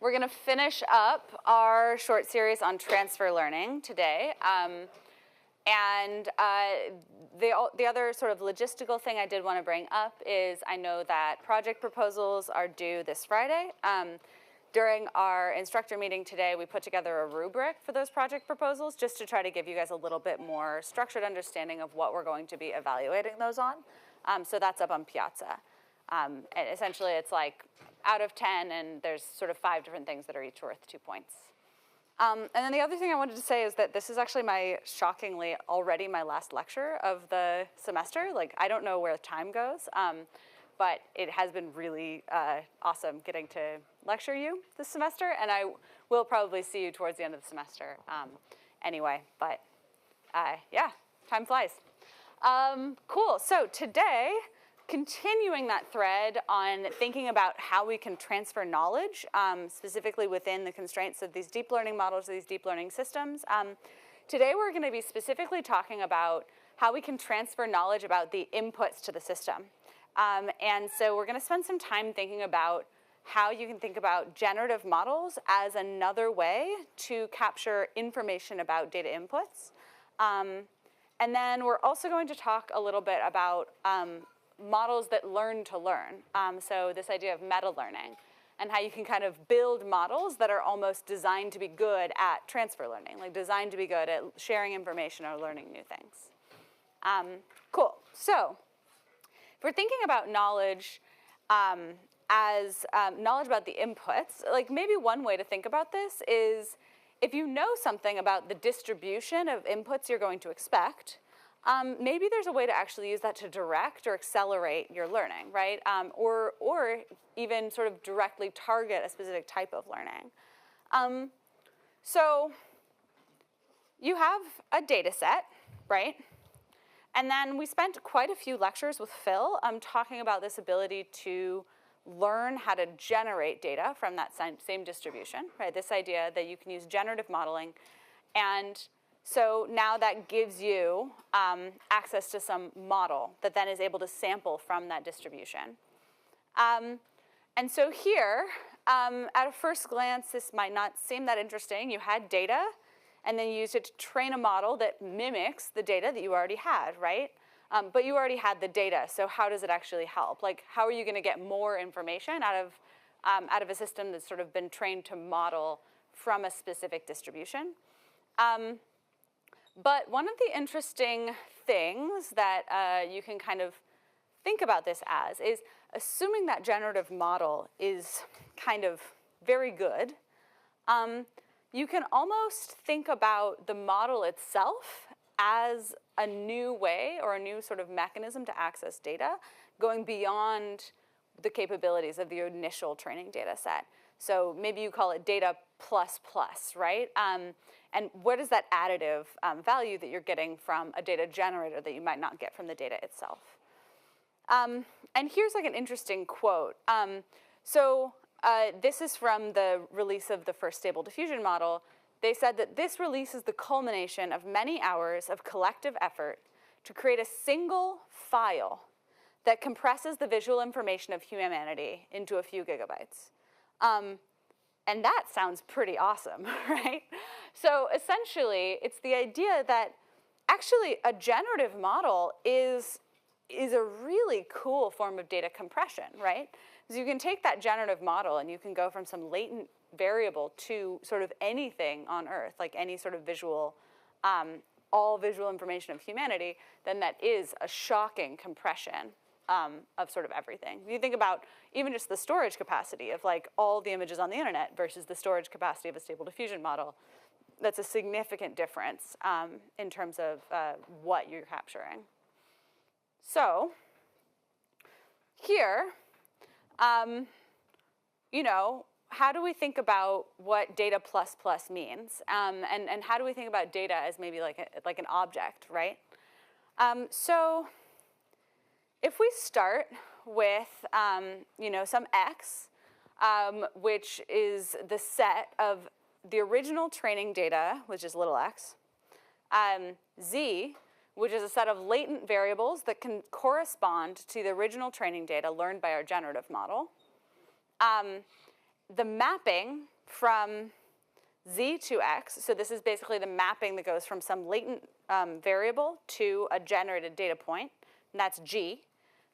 We're going to finish up our short series on transfer learning today. The other sort of logistical thing I did want to bring up is I know that project proposals are due this Friday. During our instructor meeting today, we put together a rubric for those project proposals just to try to give you guys a little bit more structured understanding of what we're going to be evaluating those on. So that's up on Piazza. And essentially, it's like out of 10, and there's sort of 5 different things that are each worth 2 points. And then the other thing I wanted to say is that this is actually shockingly, already my last lecture of the semester. Like, I don't know where time goes, but it has been really awesome getting to lecture you this semester, and I will probably see you towards the end of the semester anyway, but yeah, time flies. Cool, so today, continuing that thread on thinking about how we can transfer knowledge, specifically within the constraints of these deep learning models, these deep learning systems. Today we're going to be specifically talking about how we can transfer knowledge about the inputs to the system. And so we're going to spend some time thinking about how you can think about generative models as another way to capture information about data inputs. And then we're also going to talk a little bit about models that learn to learn. So this idea of meta-learning and how you can kind of build models that are almost designed to be good at transfer learning, like designed to be good at sharing information or learning new things. Cool, so if we're thinking about knowledge as knowledge about the inputs, like maybe one way to think about this is if you know something about the distribution of inputs you're going to expect, maybe there's a way to actually use that to direct or accelerate your learning, right? Or even sort of directly target a specific type of learning. So you have a data set, right? And then we spent quite a few lectures with Phil talking about this ability to learn how to generate data from that same distribution, right? This idea that you can use generative modeling. And so now that gives you access to some model that then is able to sample from that distribution. And so here, at a first glance, this might not seem that interesting. You had data, and then you used it to train a model that mimics the data that you already had, right? But you already had the data, so how does it actually help? Like, how are you going to get more information out of a system that's sort of been trained to model from a specific distribution? But one of the interesting things that you can kind of think about this as is assuming that generative model is kind of very good, you can almost think about the model itself as a new way or a new sort of mechanism to access data going beyond the capabilities of the initial training data set. So maybe you call it data plus plus, right? And what is that additive value that you're getting from a data generator that you might not get from the data itself? And here's like an interesting quote. This is from the release of the first stable diffusion model. They said that this release is the culmination of many hours of collective effort to create a single file that compresses the visual information of humanity into a few gigabytes. And that sounds pretty awesome, right? So essentially, it's the idea that actually a generative model is a really cool form of data compression, right? Because you can take that generative model and you can go from some latent variable to sort of anything on Earth, like any sort of visual, all visual information of humanity, then that is a shocking compression of sort of everything. You think about even just the storage capacity of like all the images on the internet versus the storage capacity of a stable diffusion model. That's a significant difference in terms of what you're capturing. So here, how do we think about what data plus plus means? And how do we think about data as maybe like an object, right? So if we start with, some x, which is the set of the original training data, which is little x, z, which is a set of latent variables that can correspond to the original training data learned by our generative model. The mapping from z to x, so this is basically the mapping that goes from some latent variable to a generated data point, and that's g.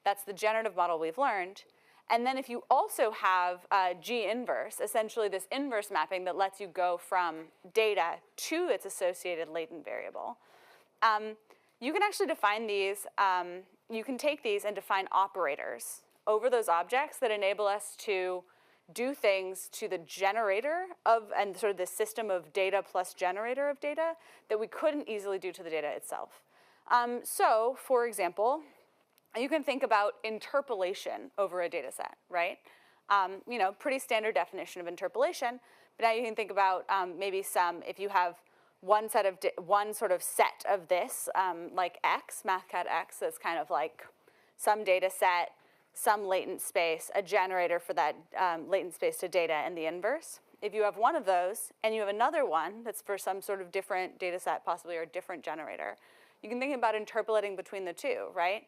That's the generative model we've learned. And then if you also have G inverse, essentially this inverse mapping that lets you go from data to its associated latent variable, you can actually define these, you can take these and define operators over those objects that enable us to do things to the generator of, and sort of the system of data plus generator of data that we couldn't easily do to the data itself. So, for example, you can think about interpolation over a data set, right? Pretty standard definition of interpolation, but now you can think about maybe if you have one sort of set of this, like X, mathcat X, that's kind of like some data set, some latent space, a generator for that latent space to data, and the inverse. If you have one of those, and you have another one that's for some sort of different data set, possibly, or a different generator, you can think about interpolating between the two, right?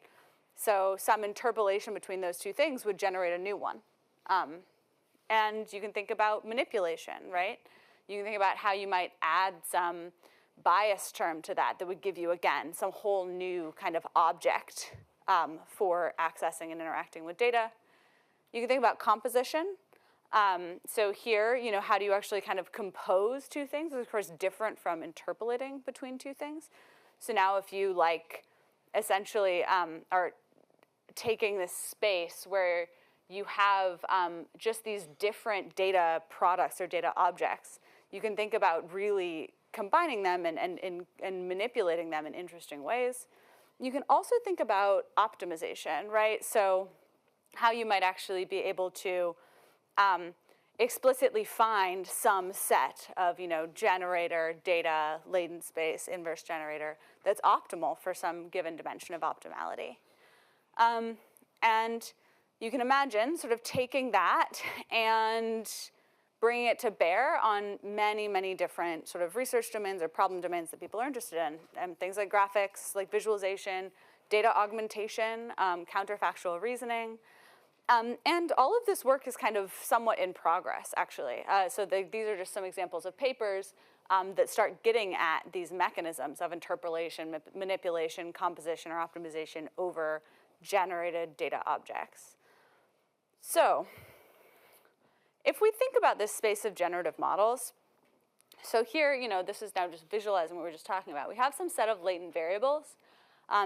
So some interpolation between those two things would generate a new one. And you can think about manipulation, right? You can think about how you might add some bias term to that would give you, again, some whole new kind of object for accessing and interacting with data. You can think about composition. So here, how do you actually kind of compose two things? It's, of course, different from interpolating between two things. So now if you, essentially are taking this space where you have just these different data products or data objects, you can think about really combining them and manipulating them in interesting ways. You can also think about optimization, right? So how you might actually be able to explicitly find some set of, generator, data, latent space, inverse generator that's optimal for some given dimension of optimality. And you can imagine sort of taking that and bringing it to bear on many, many different sort of research domains or problem domains that people are interested in. And things like graphics, like visualization, data augmentation, counterfactual reasoning. And all of this work is kind of somewhat in progress, actually. So these are just some examples of papers that start getting at these mechanisms of interpolation, manipulation, composition, or optimization over generated data objects. So if we think about this space of generative models, so here, this is now just visualizing what we were just talking about. We have some set of latent variables.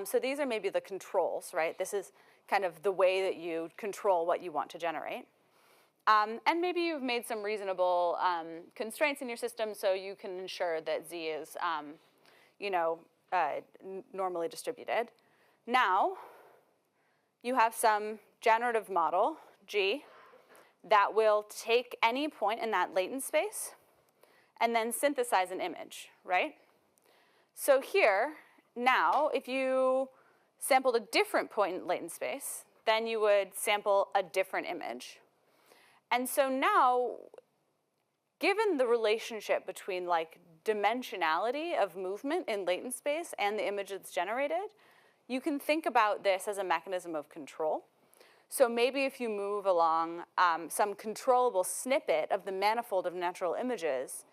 So these are maybe the controls, right? This is kind of the way that you control what you want to generate. And maybe you've made some reasonable constraints in your system so you can ensure that Z is, normally distributed. Now, you have some generative model, G, that will take any point in that latent space and then synthesize an image, right? So here, now, if you sampled a different point in latent space, then you would sample a different image. And so now, given the relationship between dimensionality of movement in latent space and the image that's generated, you can think about this as a mechanism of control. So maybe if you move along some controllable snippet of the manifold of natural images,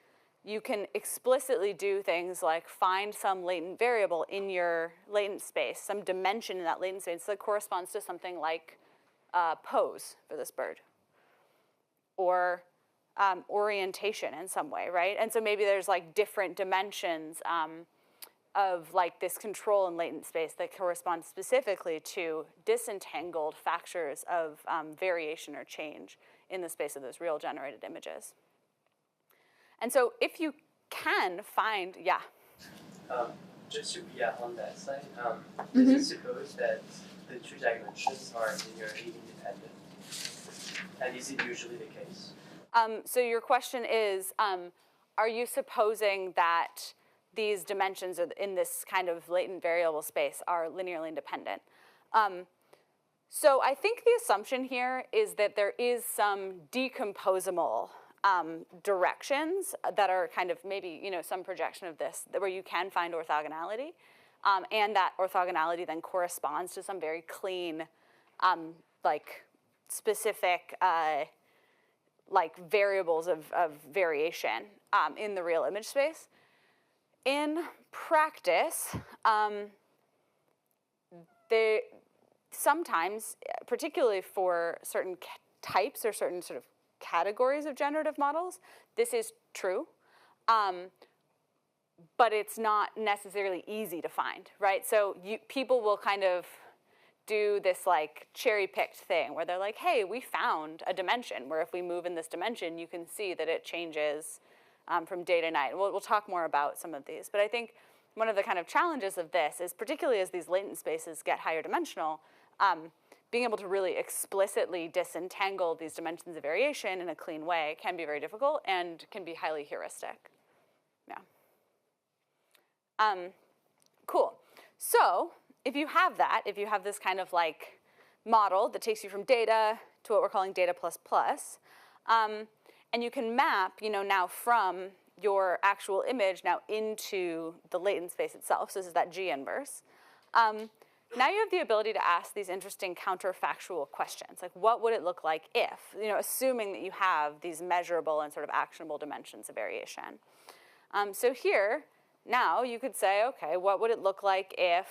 you can explicitly do things like find some latent variable in your latent space, some dimension in that latent space that corresponds to something like pose for this bird, or orientation in some way, right? And so maybe there's different dimensions of this control in latent space that correspond specifically to disentangled factors of variation or change in the space of those real generated images. And so if you can find, just to be on that side, does it suppose that the two dimensions are linearly independent? And is it usually the case? So your question is, are you supposing that these dimensions in this kind of latent variable space are linearly independent? So I think the assumption here is that there is some decomposable directions that are kind of maybe, some projection of this, where you can find orthogonality, and that orthogonality then corresponds to some very clean, specific like variables of variation in the real image space. In practice, sometimes, particularly for certain types or certain sort of categories of generative models, this is true, but it's not necessarily easy to find, right? So people will kind of do this like cherry-picked thing where they're like, hey, we found a dimension where if we move in this dimension, you can see that it changes from day to night. We'll talk more about some of these, but I think one of the kind of challenges of this is, particularly as these latent spaces get higher dimensional, being able to really explicitly disentangle these dimensions of variation in a clean way can be very difficult and can be highly heuristic. Yeah. Cool. So if you have that, if you have this kind of like model that takes you from data to what we're calling data plus plus, and you can map, now from your actual image now into the latent space itself, so this is that G inverse, now you have the ability to ask these interesting counterfactual questions, like what would it look like if, assuming that you have these measurable and sort of actionable dimensions of variation. So here, now you could say, okay, what would it look like if,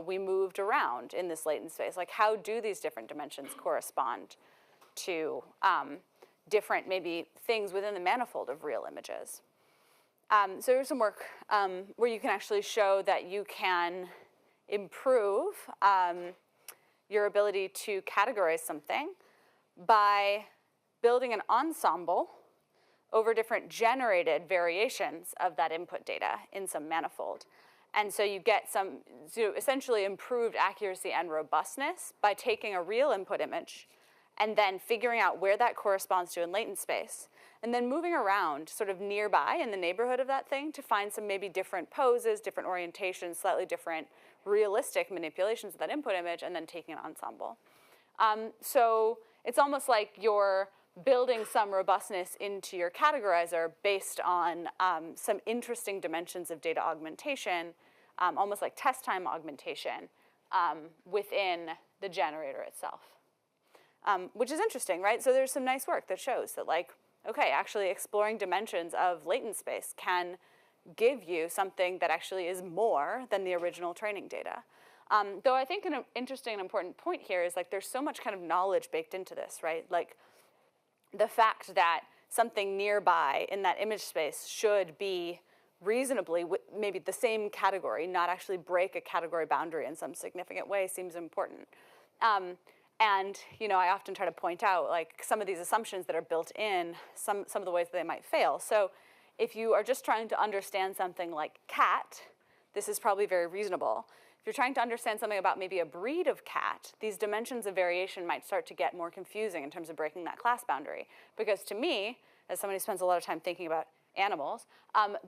we moved around in this latent space? Like how do these different dimensions correspond to different maybe things within the manifold of real images? So here's some work where you can actually show that you can improve your ability to categorize something by building an ensemble over different generated variations of that input data in some manifold. And so you get some essentially improved accuracy and robustness by taking a real input image and then figuring out where that corresponds to in latent space, and then moving around sort of nearby in the neighborhood of that thing to find some maybe different poses, different orientations, slightly different realistic manipulations of that input image, and then taking an ensemble. So it's almost like you're building some robustness into your categorizer based on some interesting dimensions of data augmentation, almost like test time augmentation within the generator itself. Which is interesting, right? So there's some nice work that shows that like, okay, actually exploring dimensions of latent space can give you something that actually is more than the original training data. Though I think an interesting and important point here is like there's so much kind of knowledge baked into this, right? Like the fact that something nearby in that image space should be reasonably maybe the same category, not actually break a category boundary in some significant way seems important. And I often try to point out like some of these assumptions that are built in, some of the ways that they might fail. So if you are just trying to understand something like cat, this is probably very reasonable. If you're trying to understand something about maybe a breed of cat, these dimensions of variation might start to get more confusing in terms of breaking that class boundary. Because to me, as somebody who spends a lot of time thinking about animals,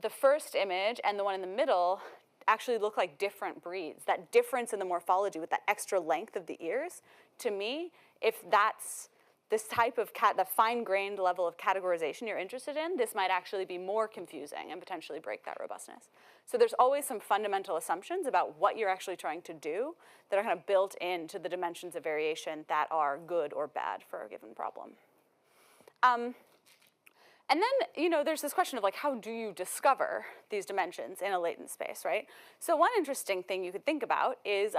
the first image and the one in the middle actually look like different breeds. That difference in the morphology with that extra length of the ears, to me, if that's this type of the fine-grained level of categorization you're interested in, this might actually be more confusing and potentially break that robustness. So there's always some fundamental assumptions about what you're actually trying to do that are kind of built into the dimensions of variation that are good or bad for a given problem. And then, there's this question of like, how do you discover these dimensions in a latent space, right? So one interesting thing you could think about is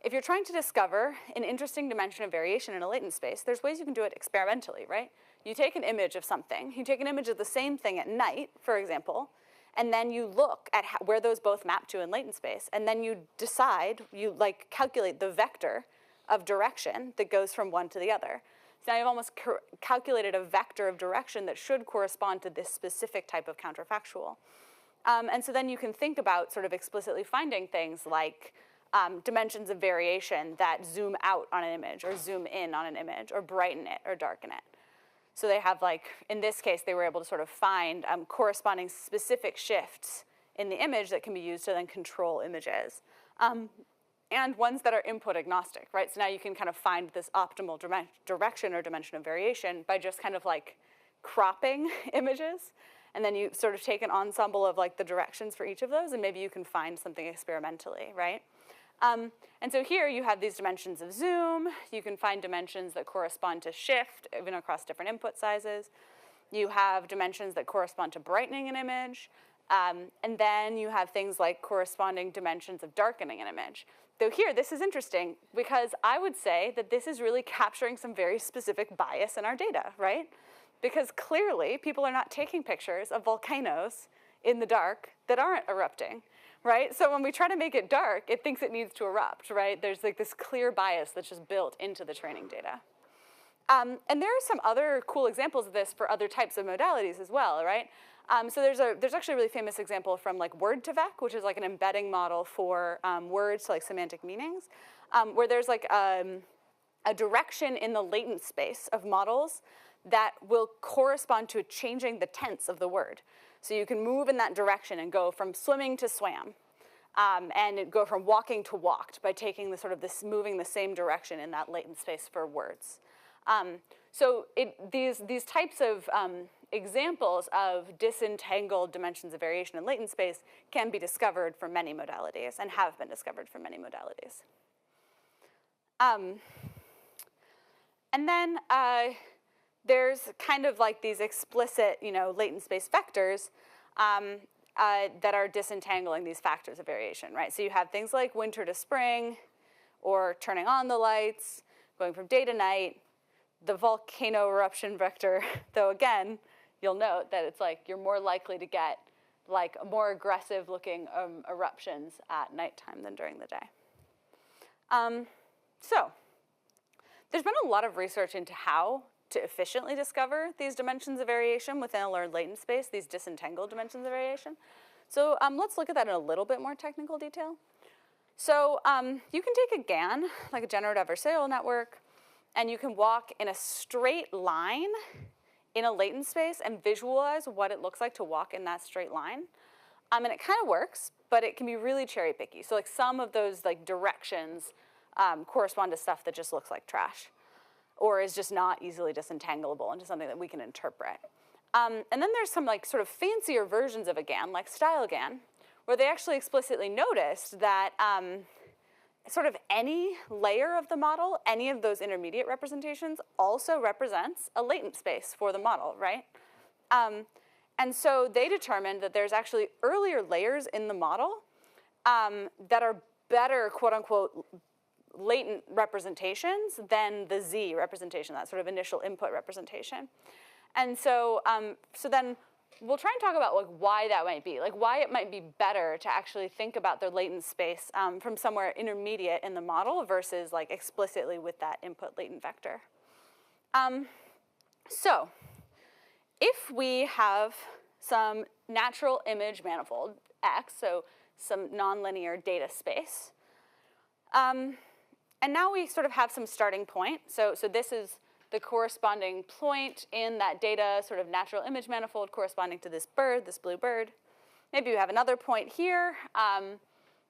if you're trying to discover an interesting dimension of variation in a latent space, there's ways you can do it experimentally, right? You take an image of something, you take an image of the same thing at night, for example, and then you look at where those both map to in latent space, and then you decide, you like calculate the vector of direction that goes from one to the other. So now you've almost calculated a vector of direction that should correspond to this specific type of counterfactual. And so then you can think about sort of explicitly finding things like dimensions of variation that zoom out on an image or zoom in on an image or brighten it or darken it. So they have like, in this case, they were able to sort of find corresponding specific shifts in the image that can be used to then control images. And ones that are input agnostic, right? So now you can kind of find this optimal direction or dimension of variation by just kind of like cropping images. And then you sort of take an ensemble of like the directions for each of those, and maybe you can find something experimentally, right? And so here you have these dimensions of zoom. You can find dimensions that correspond to shift, even across different input sizes. You have dimensions that correspond to brightening an image. And then you have things like corresponding dimensions of darkening an image. Though here, this is interesting, because I would say that this is really capturing some very specific bias in our data, right? Because clearly, people are not taking pictures of volcanoes in the dark that aren't erupting, right? So when we try to make it dark, it thinks it needs to erupt, right? There's like this clear bias that's just built into the training data. And there are some other cool examples of this for other types of modalities as well, right? So there's actually a really famous example from like word2vec, which is like an embedding model for words to like semantic meanings, where there's like a direction in the latent space of models that will correspond to changing the tense of the word. So you can move in that direction and go from swimming to swam, and go from walking to walked by taking the sort of this, moving the same direction in that latent space for words. So these types of examples of disentangled dimensions of variation in latent space can be discovered for many modalities and have been discovered for many modalities. And then there's kind of like these explicit, latent space vectors that are disentangling these factors of variation, right? So you have things like winter to spring, or turning on the lights, going from day to night, the volcano eruption vector, though again, you'll note that it's like you're more likely to get like more aggressive looking eruptions at nighttime than during the day. So there's been a lot of research into how to efficiently discover these dimensions of variation within a learned latent space, these disentangled dimensions of variation. So let's look at that in a little bit more technical detail. So you can take a GAN, like a generative adversarial network, and you can walk in a straight line in a latent space and visualize what it looks like to walk in that straight line. And it kind of works, but it can be really cherry picky. So like some of those like directions correspond to stuff that just looks like trash, or is just not easily disentangleable into something that we can interpret. And then there's some like sort of fancier versions of a GAN, like style GAN, where they actually explicitly noticed that sort of any layer of the model, any of those intermediate representations also represents a latent space for the model, right? And so they determined that there's actually earlier layers in the model that are better, quote unquote, latent representations than the Z representation, that sort of initial input representation. And so, so then we'll try and talk about like why that might be, like why it might be better to actually think about their latent space from somewhere intermediate in the model versus like explicitly with that input latent vector. So if we have some natural image manifold X, so some nonlinear data space, and now we sort of have some starting point. So this is the corresponding point in that data, sort of natural image manifold corresponding to this bird, this blue bird. Maybe you have another point here.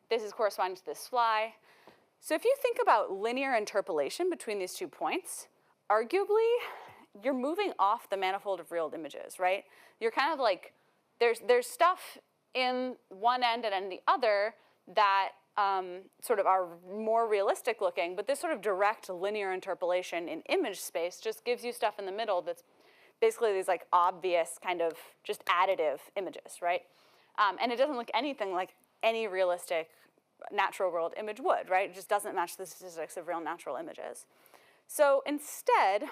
This is corresponding to this fly. So if you think about linear interpolation between these 2 points, arguably, you're moving off the manifold of real images, right? You're kind of like, there's stuff in one end and in the other that sort of are more realistic looking, but this sort of direct linear interpolation in image space just gives you stuff in the middle that's basically these like obvious kind of just additive images, right? And it doesn't look anything like any realistic natural world image would, right? It just doesn't match the statistics of real natural images. So instead,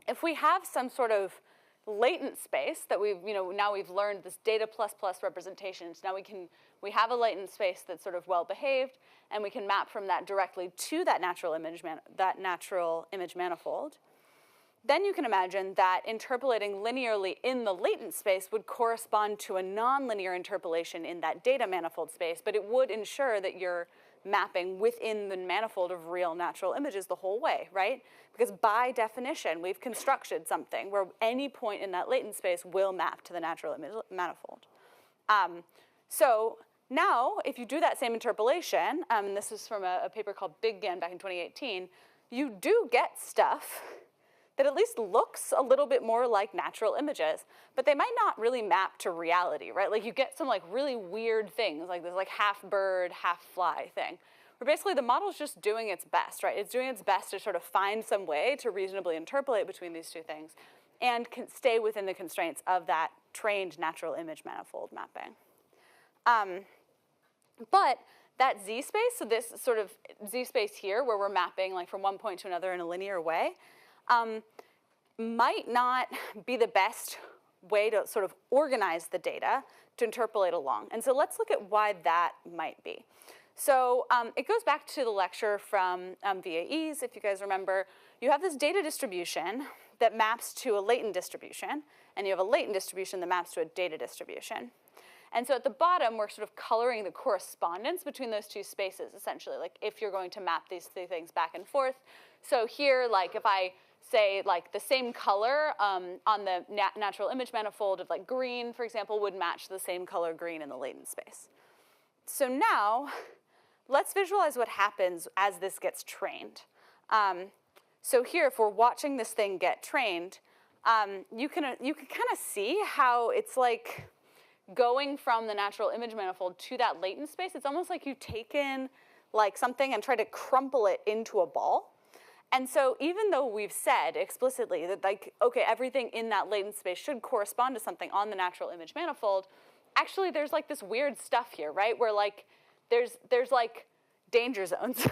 if we have some sort of latent space that we've, now we've learned this data plus representations. Now we have a latent space that's sort of well behaved, and we can map from that directly to that natural image manifold. Then you can imagine that interpolating linearly in the latent space would correspond to a nonlinear interpolation in that data manifold space, but it would ensure that you're mapping within the manifold of real natural images the whole way, right? Because by definition, we've constructed something where any point in that latent space will map to the natural image manifold. So now, if you do that same interpolation, and this is from a paper called Big GAN back in 2018, you do get stuff that at least looks a little bit more like natural images, but they might not really map to reality, right? Like you get some like really weird things, like this like half bird, half fly thing, where basically the model's just doing its best, right? It's doing its best to sort of find some way to reasonably interpolate between these two things and can stay within the constraints of that trained natural image manifold mapping. But that z-space, so this sort of z-space here where we're mapping like from one point to another in a linear way, might not be the best way to sort of organize the data to interpolate along. And so let's look at why that might be. So it goes back to the lecture from VAEs, if you guys remember. You have this data distribution that maps to a latent distribution, and you have a latent distribution that maps to a data distribution. And so at the bottom, we're sort of coloring the correspondence between those two spaces, essentially, like if you're going to map these three things back and forth. So here, like if I say like the same color on the natural image manifold of like green, for example, would match the same color green in the latent space. So now, let's visualize what happens as this gets trained. So here, if we're watching this thing get trained, you can kind of see how it's like going from the natural image manifold to that latent space. It's almost like you've taken like something and tried to crumple it into a ball. And so even though we've said explicitly that like, okay, everything in that latent space should correspond to something on the natural image manifold, actually there's like this weird stuff here, right? Where like there's like danger zones.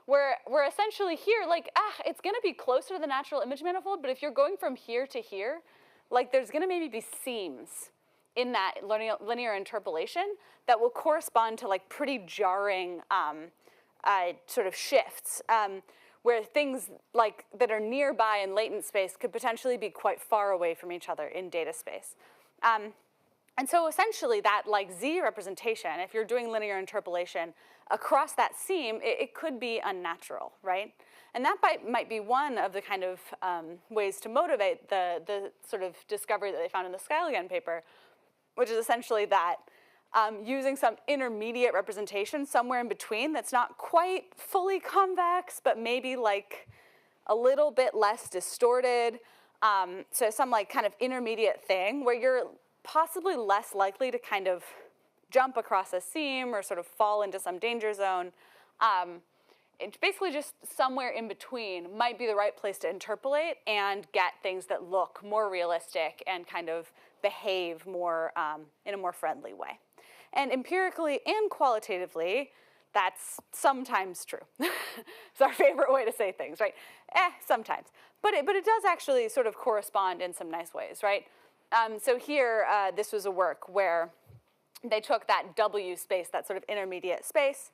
Where essentially here, like, it's gonna be closer to the natural image manifold, but if you're going from here to here, like there's gonna maybe be seams in that linear interpolation that will correspond to like pretty jarring sort of shifts, where things like that are nearby in latent space could potentially be quite far away from each other in data space. And so essentially that like Z representation, if you're doing linear interpolation across that seam, it could be unnatural, right? And that might be one of the kind of ways to motivate the sort of discovery that they found in the Skyligan paper, which is essentially that using some intermediate representation somewhere in between that's not quite fully convex, but maybe like a little bit less distorted. So some like kind of intermediate thing where you're possibly less likely to kind of jump across a seam or sort of fall into some danger zone. It's basically just somewhere in between might be the right place to interpolate and get things that look more realistic and kind of behave more in a more friendly way. And empirically and qualitatively, that's sometimes true. It's our favorite way to say things, right? Sometimes. But it does actually sort of correspond in some nice ways, right? So here, this was a work where they took that W space, that sort of intermediate space,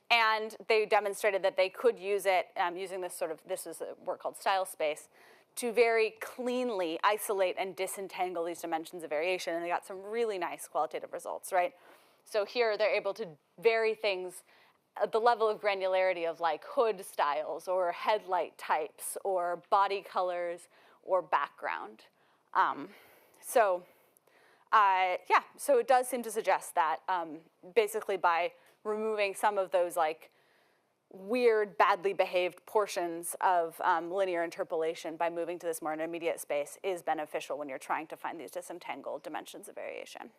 and they demonstrated that they could use it using this is a work called style space, to very cleanly isolate and disentangle these dimensions of variation, and they got some really nice qualitative results, right? So here they're able to vary things at the level of granularity of like hood styles or headlight types or body colors or background. So it does seem to suggest that basically by removing some of those like weird, badly behaved portions of linear interpolation by moving to this more intermediate space is beneficial when you're trying to find these disentangled dimensions of variation.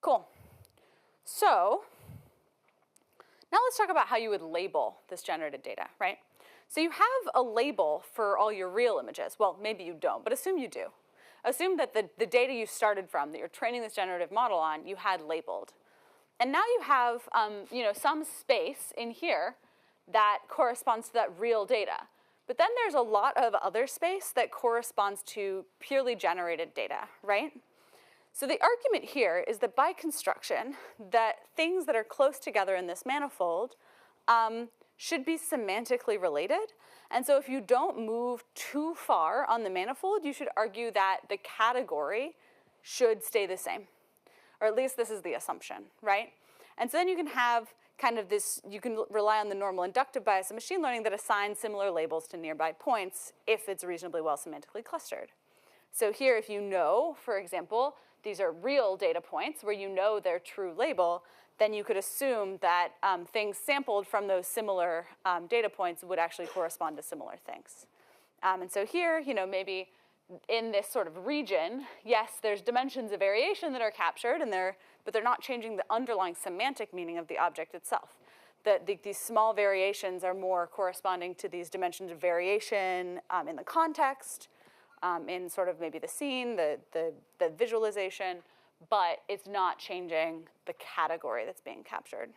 Cool. So now let's talk about how you would label this generated data, right? So you have a label for all your real images. Well, maybe you don't, but assume you do. Assume that the data you started from, that you're training this generative model on, you had labeled. And now you have some space in here that corresponds to that real data. But then there's a lot of other space that corresponds to purely generated data, right? So the argument here is that by construction, that things that are close together in this manifold should be semantically related. And so if you don't move too far on the manifold, you should argue that the category should stay the same. Or at least this is the assumption, right? And so then you can have kind of this, you can rely on the normal inductive bias of machine learning that assigns similar labels to nearby points if it's reasonably well semantically clustered. So here, if you know, for example, these are real data points where you know their true label, then you could assume that things sampled from those similar data points would actually correspond to similar things. And so here, maybe in this sort of region, yes, there's dimensions of variation that are captured, but they're not changing the underlying semantic meaning of the object itself. these small variations are more corresponding to these dimensions of variation in the context, in sort of maybe the scene, the visualization, but it's not changing the category that's being captured.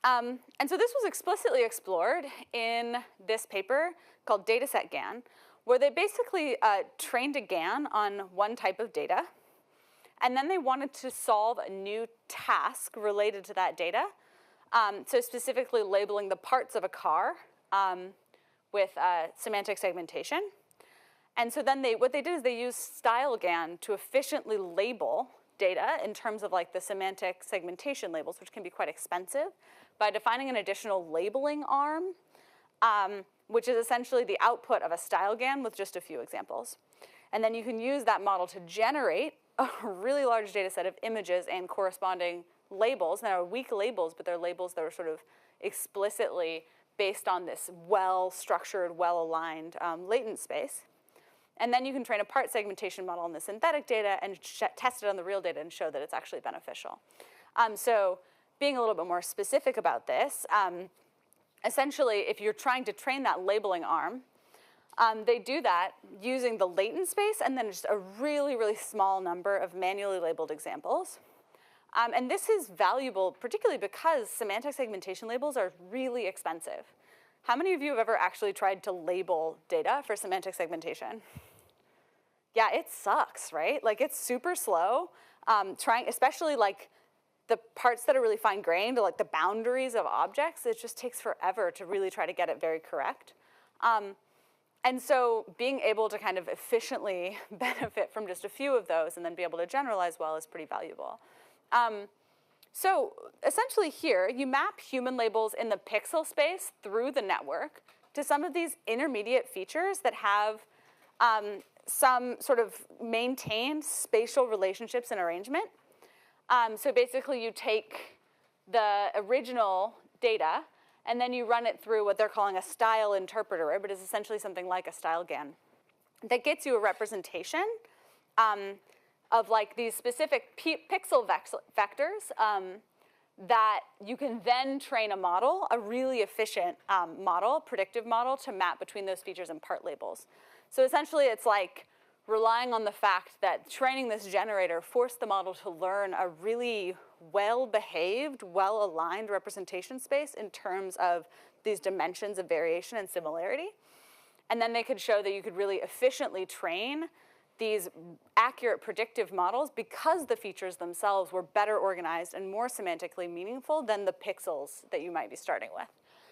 And so this was explicitly explored in this paper called Dataset GAN, where they basically trained a GAN on one type of data, and then they wanted to solve a new task related to that data. So specifically labeling the parts of a car with semantic segmentation. And so then what they did is they used StyleGAN to efficiently label data in terms of like the semantic segmentation labels, which can be quite expensive, by defining an additional labeling arm, which is essentially the output of a StyleGAN with just a few examples. And then you can use that model to generate a really large data set of images and corresponding labels. Now, they're weak labels, but they're labels that are sort of explicitly based on this well-structured, well-aligned latent space. And then you can train a part segmentation model on the synthetic data and test it on the real data and show that it's actually beneficial. So being a little bit more specific about this, essentially, if you're trying to train that labeling arm, they do that using the latent space and then just a really, really small number of manually labeled examples. And this is valuable, particularly because semantic segmentation labels are really expensive. How many of you have ever actually tried to label data for semantic segmentation? Yeah, it sucks, right? Like, it's super slow. Especially like the parts that are really fine-grained, or like the boundaries of objects, it just takes forever to really try to get it very correct. And so being able to kind of efficiently benefit from just a few of those and then be able to generalize well is pretty valuable. So essentially here, you map human labels in the pixel space through the network to some of these intermediate features that have some sort of maintained spatial relationships and arrangement. So basically you take the original data and then you run it through what they're calling a style interpreter, but it's essentially something like a StyleGAN that gets you a representation of like these specific pixel vectors that you can then train a model, a really efficient model, predictive model, to map between those features and part labels. So essentially it's like relying on the fact that training this generator forced the model to learn a really well-behaved, well-aligned representation space in terms of these dimensions of variation and similarity. And then they could show that you could really efficiently train these accurate predictive models because the features themselves were better organized and more semantically meaningful than the pixels that you might be starting with.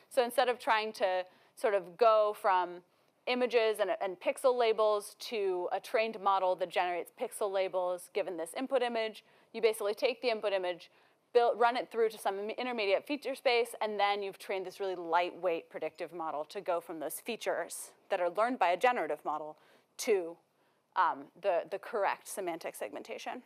So instead of trying to sort of go from images and pixel labels to a trained model that generates pixel labels given this input image, you basically take the input image, run it through to some intermediate feature space, and then you've trained this really lightweight predictive model to go from those features that are learned by a generative model to the correct semantic segmentation.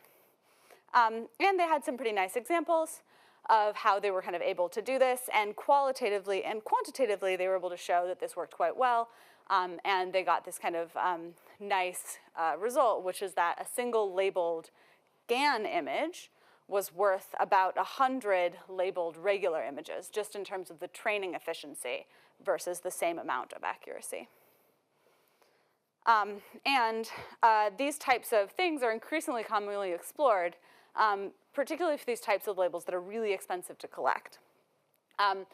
And they had some pretty nice examples of how they were kind of able to do this, and qualitatively and quantitatively they were able to show that this worked quite well, and they got this kind of nice result, which is that a single labeled GAN image was worth about 100 labeled regular images, just in terms of the training efficiency versus the same amount of accuracy. These types of things are increasingly commonly explored, particularly for these types of labels that are really expensive to collect. And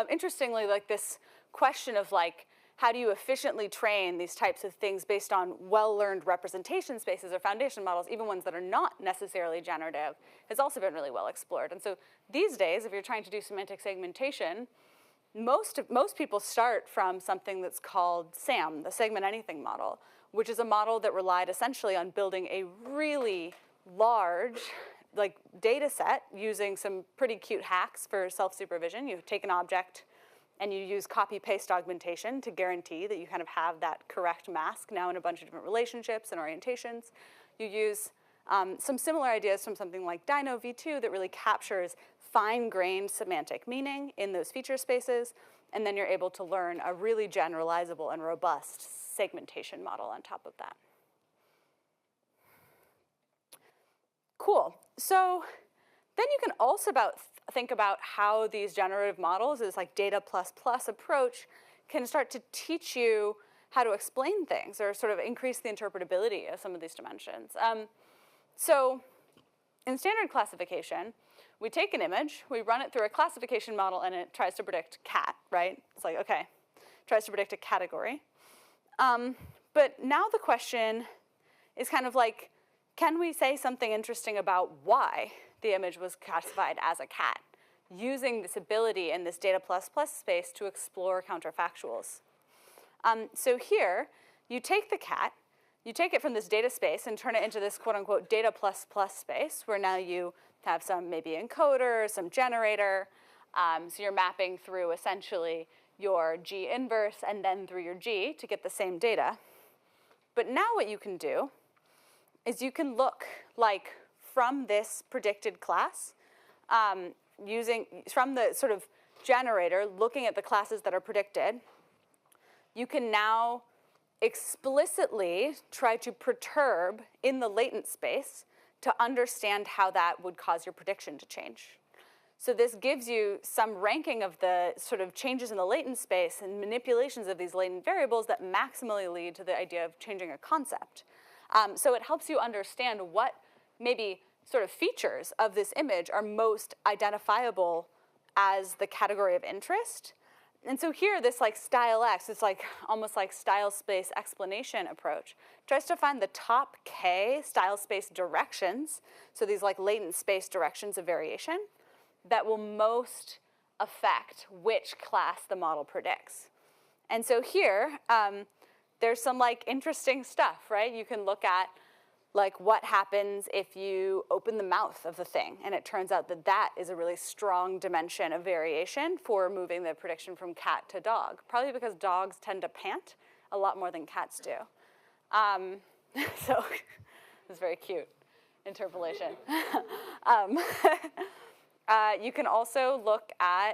interestingly, like this question of like, how do you efficiently train these types of things based on well-learned representation spaces or foundation models, even ones that are not necessarily generative, has also been really well explored. And so these days, if you're trying to do semantic segmentation, most people start from something that's called SAM, the segment anything model, which is a model that relied essentially on building a really large like data set using some pretty cute hacks for self-supervision. You take an object and you use copy-paste augmentation to guarantee that you kind of have that correct mask now in a bunch of different relationships and orientations. You use some similar ideas from something like Dino v2 that really captures fine-grained semantic meaning in those feature spaces, and then you're able to learn a really generalizable and robust segmentation model on top of that. Cool. So Then you can also think about how these generative models, this like data plus plus approach, can start to teach you how to explain things or sort of increase the interpretability of some of these dimensions. So in standard classification, we take an image, we run it through a classification model, and it tries to predict cat, right? It's like, okay, tries to predict a category. But now the question is kind of like, can we say something interesting about why the image was classified as a cat, using this ability in this data plus plus space to explore counterfactuals? So here, you take the cat, you take it from this data space and turn it into this quote unquote data plus plus space, where now you have some maybe encoder, some generator. So you're mapping through essentially your G inverse and then through your G to get the same data. But now what you can do is you can look like from this predicted class, from the sort of generator, looking at the classes that are predicted, you can now explicitly try to perturb in the latent space to understand how that would cause your prediction to change. So this gives you some ranking of the sort of changes in the latent space and manipulations of these latent variables that maximally lead to the idea of changing a concept. So it helps you understand what maybe sort of features of this image are most identifiable as the category of interest. And so here, this like style X, it's like almost like style space explanation approach, tries to find the top K style space directions, so these like latent space directions of variation, that will most affect which class the model predicts. And so here, there's some like interesting stuff, right? You can look at like what happens if you open the mouth of the thing, and it turns out that that is a really strong dimension of variation for moving the prediction from cat to dog, probably because dogs tend to pant a lot more than cats do. So it's very cute interpolation. You can also look at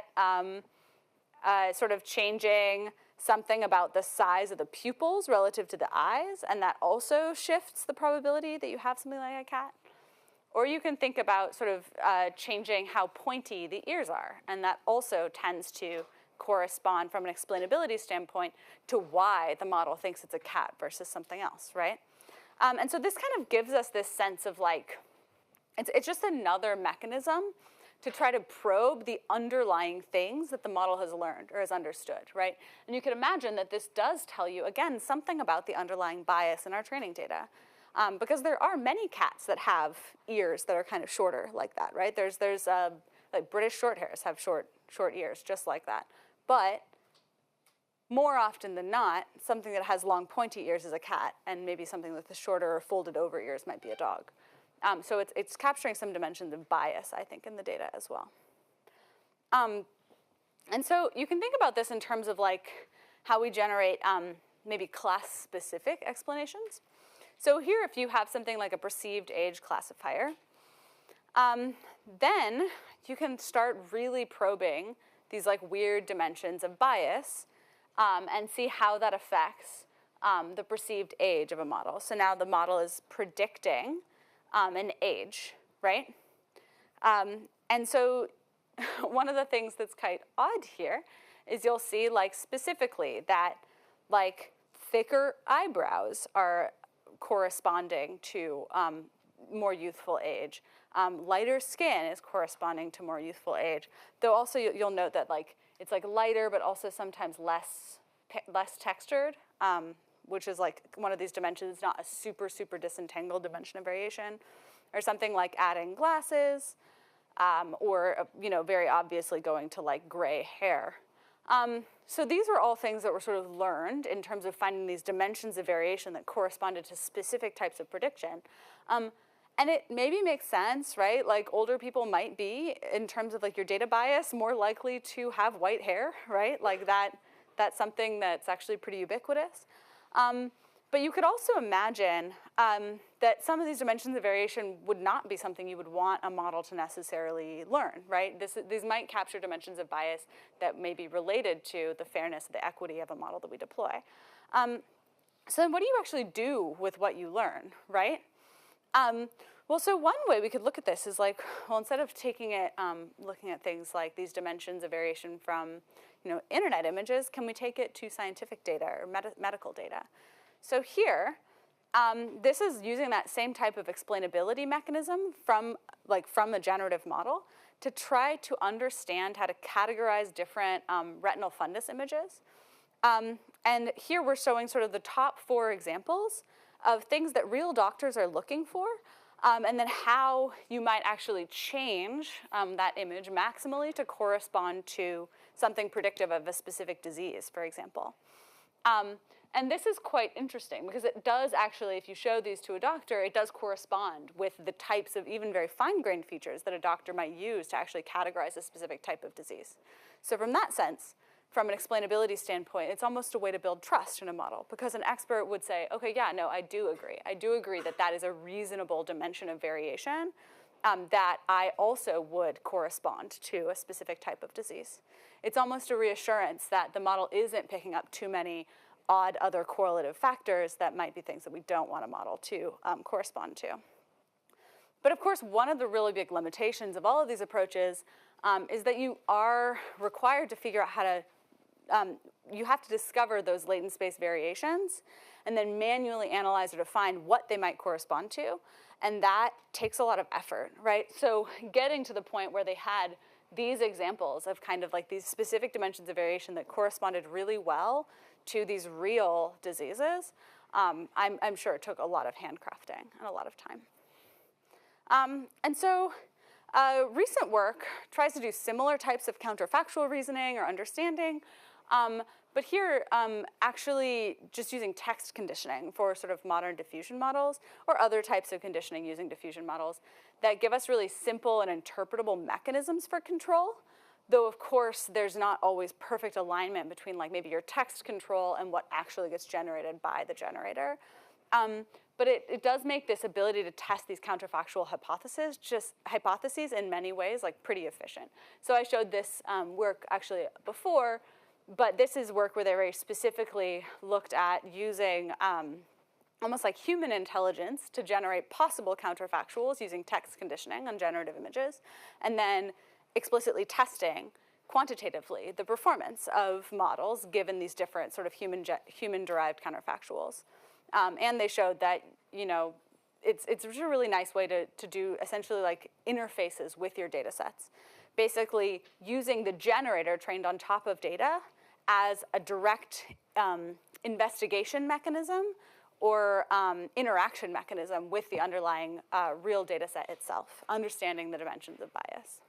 sort of changing something about the size of the pupils relative to the eyes, and that also shifts the probability that you have something like a cat. Or you can think about sort of changing how pointy the ears are, and that also tends to correspond from an explainability standpoint to why the model thinks it's a cat versus something else, right? And so this kind of gives us this sense of like, it's just another mechanism to try to probe the underlying things that the model has learned or has understood, right? And you can imagine that this does tell you, again, something about the underlying bias in our training data. Because there are many cats that have ears that are kind of shorter like that, right? There's like British Shorthairs have short ears just like that. But more often than not, something that has long pointy ears is a cat, and maybe something with the shorter or folded over ears might be a dog. So it's capturing some dimensions of bias, I think, in the data as well. And so you can think about this in terms of like how we generate maybe class-specific explanations. So here, if you have something like a perceived age classifier, then you can start really probing these like weird dimensions of bias and see how that affects the perceived age of a model. So now the model is predicting an age, right? And so one of the things that's quite odd here is you'll see like specifically that like thicker eyebrows are corresponding to more youthful age. Lighter skin is corresponding to more youthful age. Though also you'll note that like it's like lighter but also sometimes less textured, which is like one of these dimensions, not a super, super disentangled dimension of variation, or something like adding glasses, or very obviously going to like gray hair. So these were all things that were sort of learned in terms of finding these dimensions of variation that corresponded to specific types of prediction. And it maybe makes sense, right? Like older people might be, in terms of like your data bias, more likely to have white hair, right? Like that's something that's actually pretty ubiquitous. But you could also imagine that some of these dimensions of variation would not be something you would want a model to necessarily learn, right? These might capture dimensions of bias that may be related to the fairness, the equity of a model that we deploy. So then what do you actually do with what you learn, right? Well, so one way we could look at this is like, well, instead of taking it, looking at things like these dimensions of variation from, internet images, can we take it to scientific data or medical data? So here, this is using that same type of explainability mechanism from a generative model to try to understand how to categorize different retinal fundus images. And here we're showing sort of the top 4 examples of things that real doctors are looking for, and then how you might actually change that image maximally to correspond to something predictive of a specific disease, for example. And this is quite interesting because it does actually, if you show these to a doctor, it does correspond with the types of even very fine-grained features that a doctor might use to actually categorize a specific type of disease. So from that sense, from an explainability standpoint, it's almost a way to build trust in a model because an expert would say, okay, yeah, no, I do agree. I do agree that that is a reasonable dimension of variation that I also would correspond to a specific type of disease. It's almost a reassurance that the model isn't picking up too many odd other correlative factors that might be things that we don't want a model to correspond to. But of course, one of the really big limitations of all of these approaches is that you are required to figure out how to, you have to discover those latent space variations and then manually analyze or define what they might correspond to. And that takes a lot of effort, right? So getting to the point where they had these examples of kind of like these specific dimensions of variation that corresponded really well to these real diseases, I'm sure it took a lot of handcrafting and a lot of time. And so recent work tries to do similar types of counterfactual reasoning or understanding, but here actually just using text conditioning for sort of modern diffusion models or other types of conditioning using diffusion models that give us really simple and interpretable mechanisms for control. Though, of course, there's not always perfect alignment between like maybe your text control and what actually gets generated by the generator. But it does make this ability to test these counterfactual hypotheses in many ways like pretty efficient. So I showed this work actually before, but this is work where they very specifically looked at using almost like human intelligence to generate possible counterfactuals using text conditioning on generative images, and then explicitly testing quantitatively the performance of models given these different sort of human-derived counterfactuals. And they showed that, it's a really nice way to do essentially like interfaces with your data sets. Basically using the generator trained on top of data as a direct investigation mechanism or interaction mechanism with the underlying real data set itself, understanding the dimensions of bias.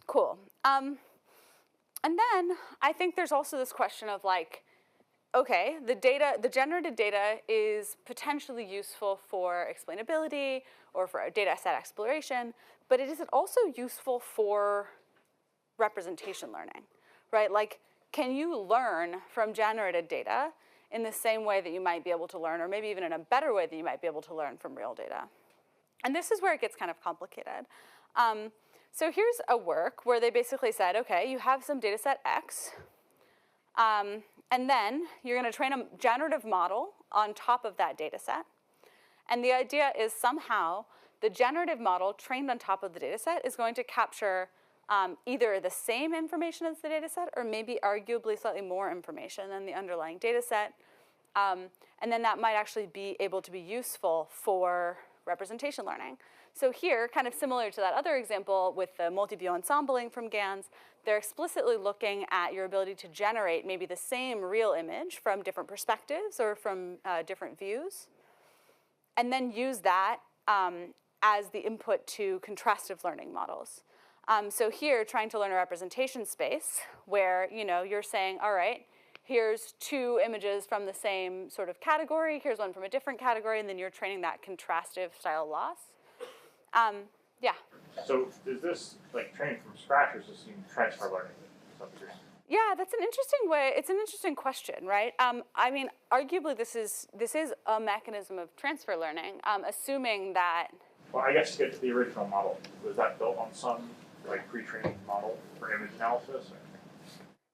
Cool. And then I think there's also this question of like, okay, the generated data is potentially useful for explainability or for data set exploration, but is it also useful for representation learning, right? Like, can you learn from generated data in the same way that you might be able to learn, or maybe even in a better way that you might be able to learn from real data? And this is where it gets kind of complicated. So here's a work where they basically said, okay, you have some data set X, and then you're going to train a generative model on top of that data set. And the idea is somehow the generative model trained on top of the data set is going to capture either the same information as the data set or maybe arguably slightly more information than the underlying data set. And then that might actually be able to be useful for representation learning. So here, kind of similar to that other example with the multi-view ensembling from GANs, they're explicitly looking at your ability to generate maybe the same real image from different perspectives or from different views, and then use that as the input to contrastive learning models. So here, trying to learn a representation space where you're saying, all right, here's 2 images from the same sort of category, here's one from a different category, and then you're training that contrastive style loss. Yeah. So is this like training from scratch, or is this transfer learning? Yeah, that's an interesting way. It's an interesting question, right? I mean, arguably this is a mechanism of transfer learning, assuming that. Well, I guess to get to the original model, was that built on some like pre-trained model for image analysis? Or?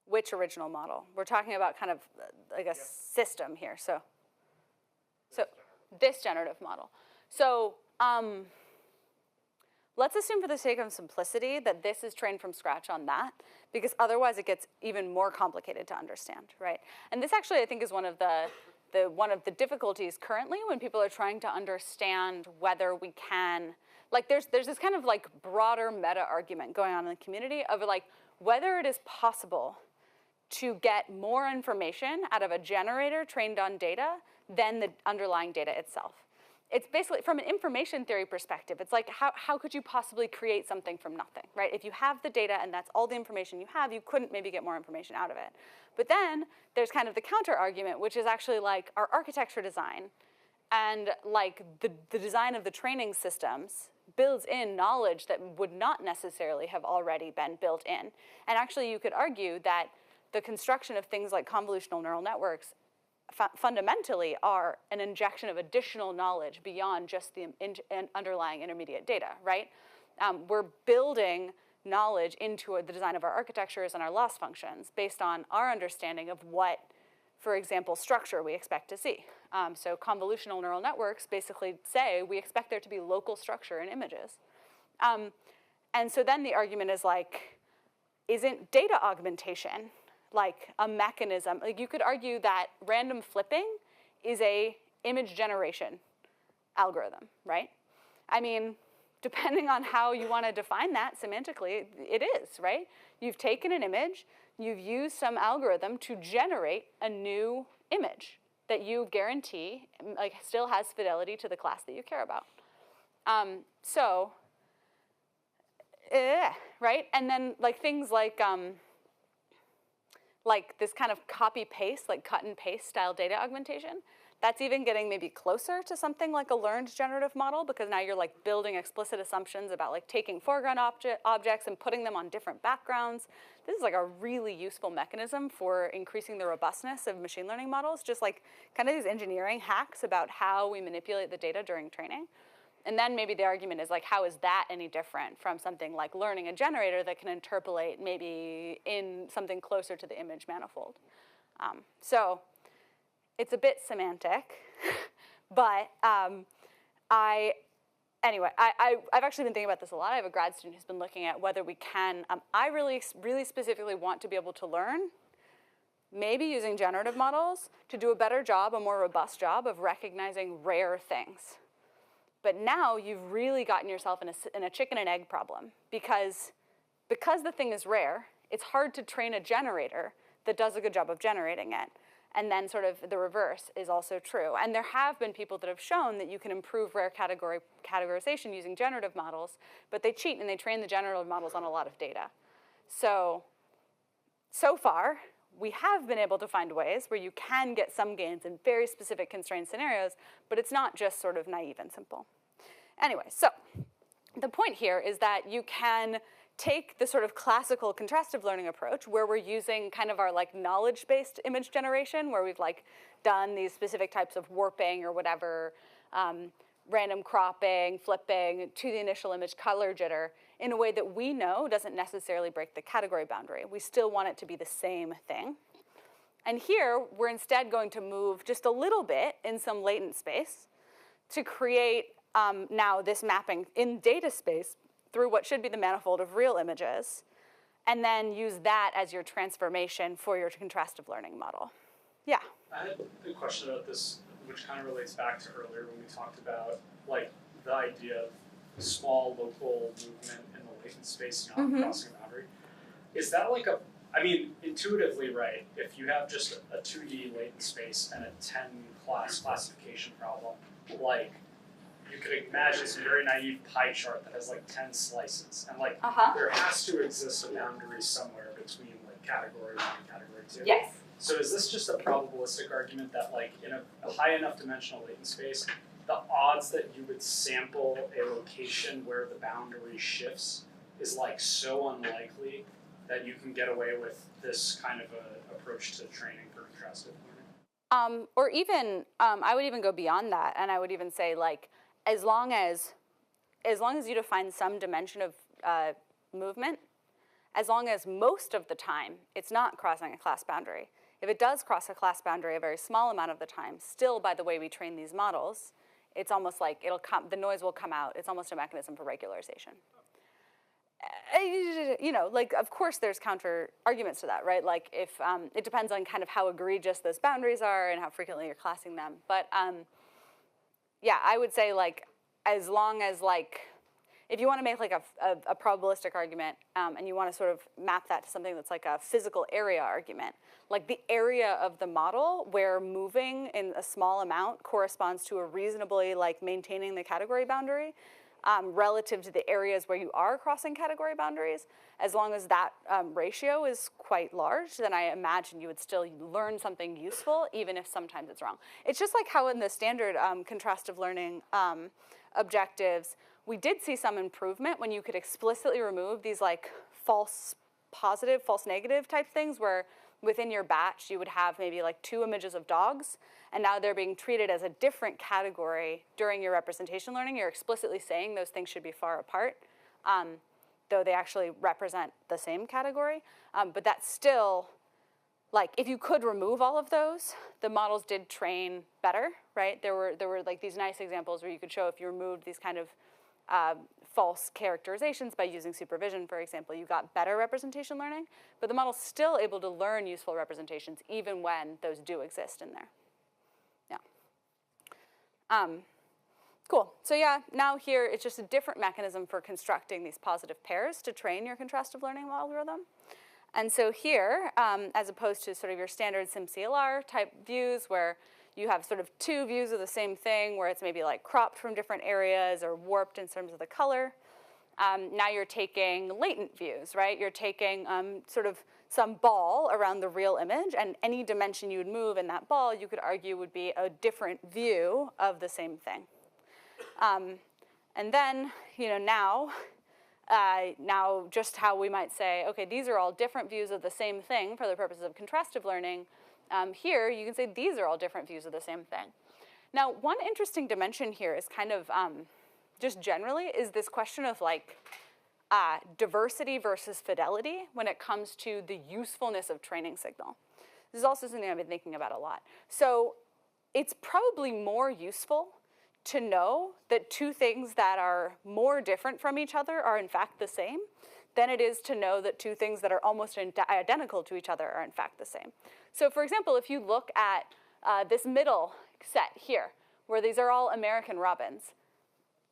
Which original model? We're talking about kind of like a system here. So this generative model. So let's assume for the sake of simplicity that this is trained from scratch on that, because otherwise it gets even more complicated to understand, right? And this actually, I think, is one of the difficulties currently when people are trying to understand whether we can, like there's this kind of like broader meta argument going on in the community of like whether it is possible to get more information out of a generator trained on data than the underlying data itself. It's basically, from an information theory perspective, it's like how could you possibly create something from nothing, right? If you have the data and that's all the information you have, you couldn't maybe get more information out of it. But then there's kind of the counter argument, which is actually like our architecture design and like the design of the training systems builds in knowledge that would not necessarily have already been built in. And actually you could argue that the construction of things like convolutional neural networks fundamentally are an injection of additional knowledge beyond just the underlying intermediate data, right? We're building knowledge into the design of our architectures and our loss functions based on our understanding of what, for example, structure we expect to see. So convolutional neural networks basically say we expect there to be local structure in images. And so then the argument is like, isn't data augmentation like a mechanism? Like you could argue that random flipping is a image generation algorithm, right? I mean, depending on how you want to define that semantically, it is, right? You've taken an image, you've used some algorithm to generate a new image that you guarantee like still has fidelity to the class that you care about. Right? And then like things like this kind of copy-paste, like cut and paste style data augmentation, that's even getting maybe closer to something like a learned generative model, because now you're like building explicit assumptions about like taking foreground objects and putting them on different backgrounds. This is like a really useful mechanism for increasing the robustness of machine learning models, just like kind of these engineering hacks about how we manipulate the data during training. And then maybe the argument is like, how is that any different from something like learning a generator that can interpolate maybe in something closer to the image manifold? So it's a bit semantic, but I've actually been thinking about this a lot. I have a grad student who's been looking at whether we can, I really specifically want to be able to learn, maybe using generative models, to do a better job, a more robust job of recognizing rare things. But now you've really gotten yourself in a chicken and egg problem, because the thing is rare, it's hard to train a generator that does a good job of generating it. And then sort of the reverse is also true. And there have been people that have shown that you can improve rare categorization using generative models, but they cheat and they train the generative models on a lot of data. So far, we have been able to find ways where you can get some gains in very specific constrained scenarios, but it's not just sort of naive and simple. Anyway, so the point here is that you can take the sort of classical contrastive learning approach where we're using kind of our like knowledge-based image generation, where we've like done these specific types of warping or whatever, random cropping, flipping to the initial image color jitter in a way that we know doesn't necessarily break the category boundary. We still want it to be the same thing. And here, we're instead going to move just a little bit in some latent space to create now this mapping in data space through what should be the manifold of real images, and then use that as your transformation for your contrastive learning model. Yeah? I had a question about this, which kind of relates back to earlier when we talked about like the idea of small local movement in the latent space not crossing a boundary. Is that like a, I mean, intuitively, right, if you have just a 2D latent space and a 10 class classification problem, like you could imagine some very naive pie chart that has like 10 slices, and like there has to exist a boundary somewhere between like category 1 and category 2. Yes. So is this just a probabilistic argument that like in a high enough dimensional latent space, the odds that you would sample a location where the boundary shifts is like so unlikely that you can get away with this kind of a approach to training for contrastive learning? Or even, I would even go beyond that, and I would even say like, as long as you define some dimension of movement, as long as most of the time it's not crossing a class boundary, If it does cross a class boundary a very small amount of the time, still by the way we train these models, it's almost like the noise will come out. It's almost a mechanism for regularization. You know, like, of course there's counter arguments to that, right? Like, if it depends on kind of how egregious those boundaries are and how frequently you're classing them. But yeah, I would say, like, as long as, like, if you want to make like a probabilistic argument and you want to sort of map that to something that's like a physical area argument, like the area of the model where moving in a small amount corresponds to a reasonably like maintaining the category boundary relative to the areas where you are crossing category boundaries, as long as that ratio is quite large, then I imagine you would still learn something useful, even if sometimes it's wrong. It's just like how in the standard contrastive learning objectives, we did see some improvement when you could explicitly remove these like false positive, false negative type things where within your batch you would have maybe like 2 images of dogs, and now they're being treated as a different category during your representation learning. You're explicitly saying those things should be far apart, though they actually represent the same category. But that's still, like, if you could remove all of those, the models did train better, right? There were like these nice examples where you could show if you removed these kind of false characterizations by using supervision, for example, you got better representation learning, but the model's still able to learn useful representations even when those do exist in there. Yeah. Cool. So yeah, now here it's just a different mechanism for constructing these positive pairs to train your contrastive learning algorithm. And so here, as opposed to sort of your standard SimCLR type views where you have sort of 2 views of the same thing where it's maybe like cropped from different areas or warped in terms of the color. Now you're taking latent views, right? You're taking sort of some ball around the real image, and any dimension you would move in that ball, you could argue would be a different view of the same thing. And then, you know, now just how we might say, okay, these are all different views of the same thing for the purposes of contrastive learning. Here, you can say these are all different views of the same thing. Now, one interesting dimension here is kind of, just generally, is this question of like diversity versus fidelity when it comes to the usefulness of training signal. This is also something I've been thinking about a lot. So it's probably more useful to know that 2 things that are more different from each other are in fact the same than it is to know that 2 things that are almost identical to each other are in fact the same. So for example, if you look at this middle set here, where these are all American robins,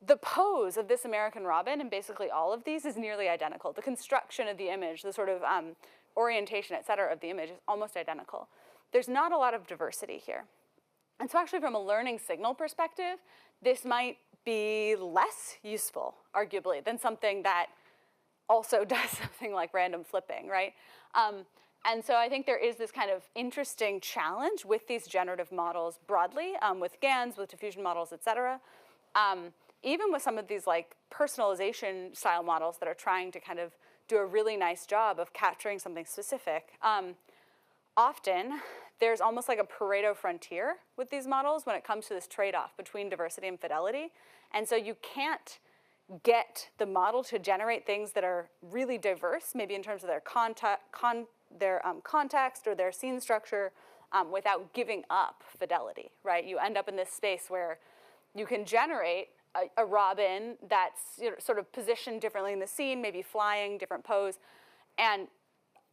the pose of this American robin and basically all of these is nearly identical. The construction of the image, the sort of orientation, et cetera, of the image is almost identical. There's not a lot of diversity here. And so actually from a learning signal perspective, this might be less useful, arguably, than something that also does something like random flipping, right? And so I think there is this kind of interesting challenge with these generative models broadly, with GANs, with diffusion models, et cetera. Even with some of these like personalization style models that are trying to kind of do a really nice job of capturing something specific, often there's almost like a Pareto frontier with these models when it comes to this trade-off between diversity and fidelity. And so you can't get the model to generate things that are really diverse, maybe in terms of their context or their scene structure, without giving up fidelity, right? You end up in this space where you can generate a robin that's, you know, sort of positioned differently in the scene, maybe flying, different pose, and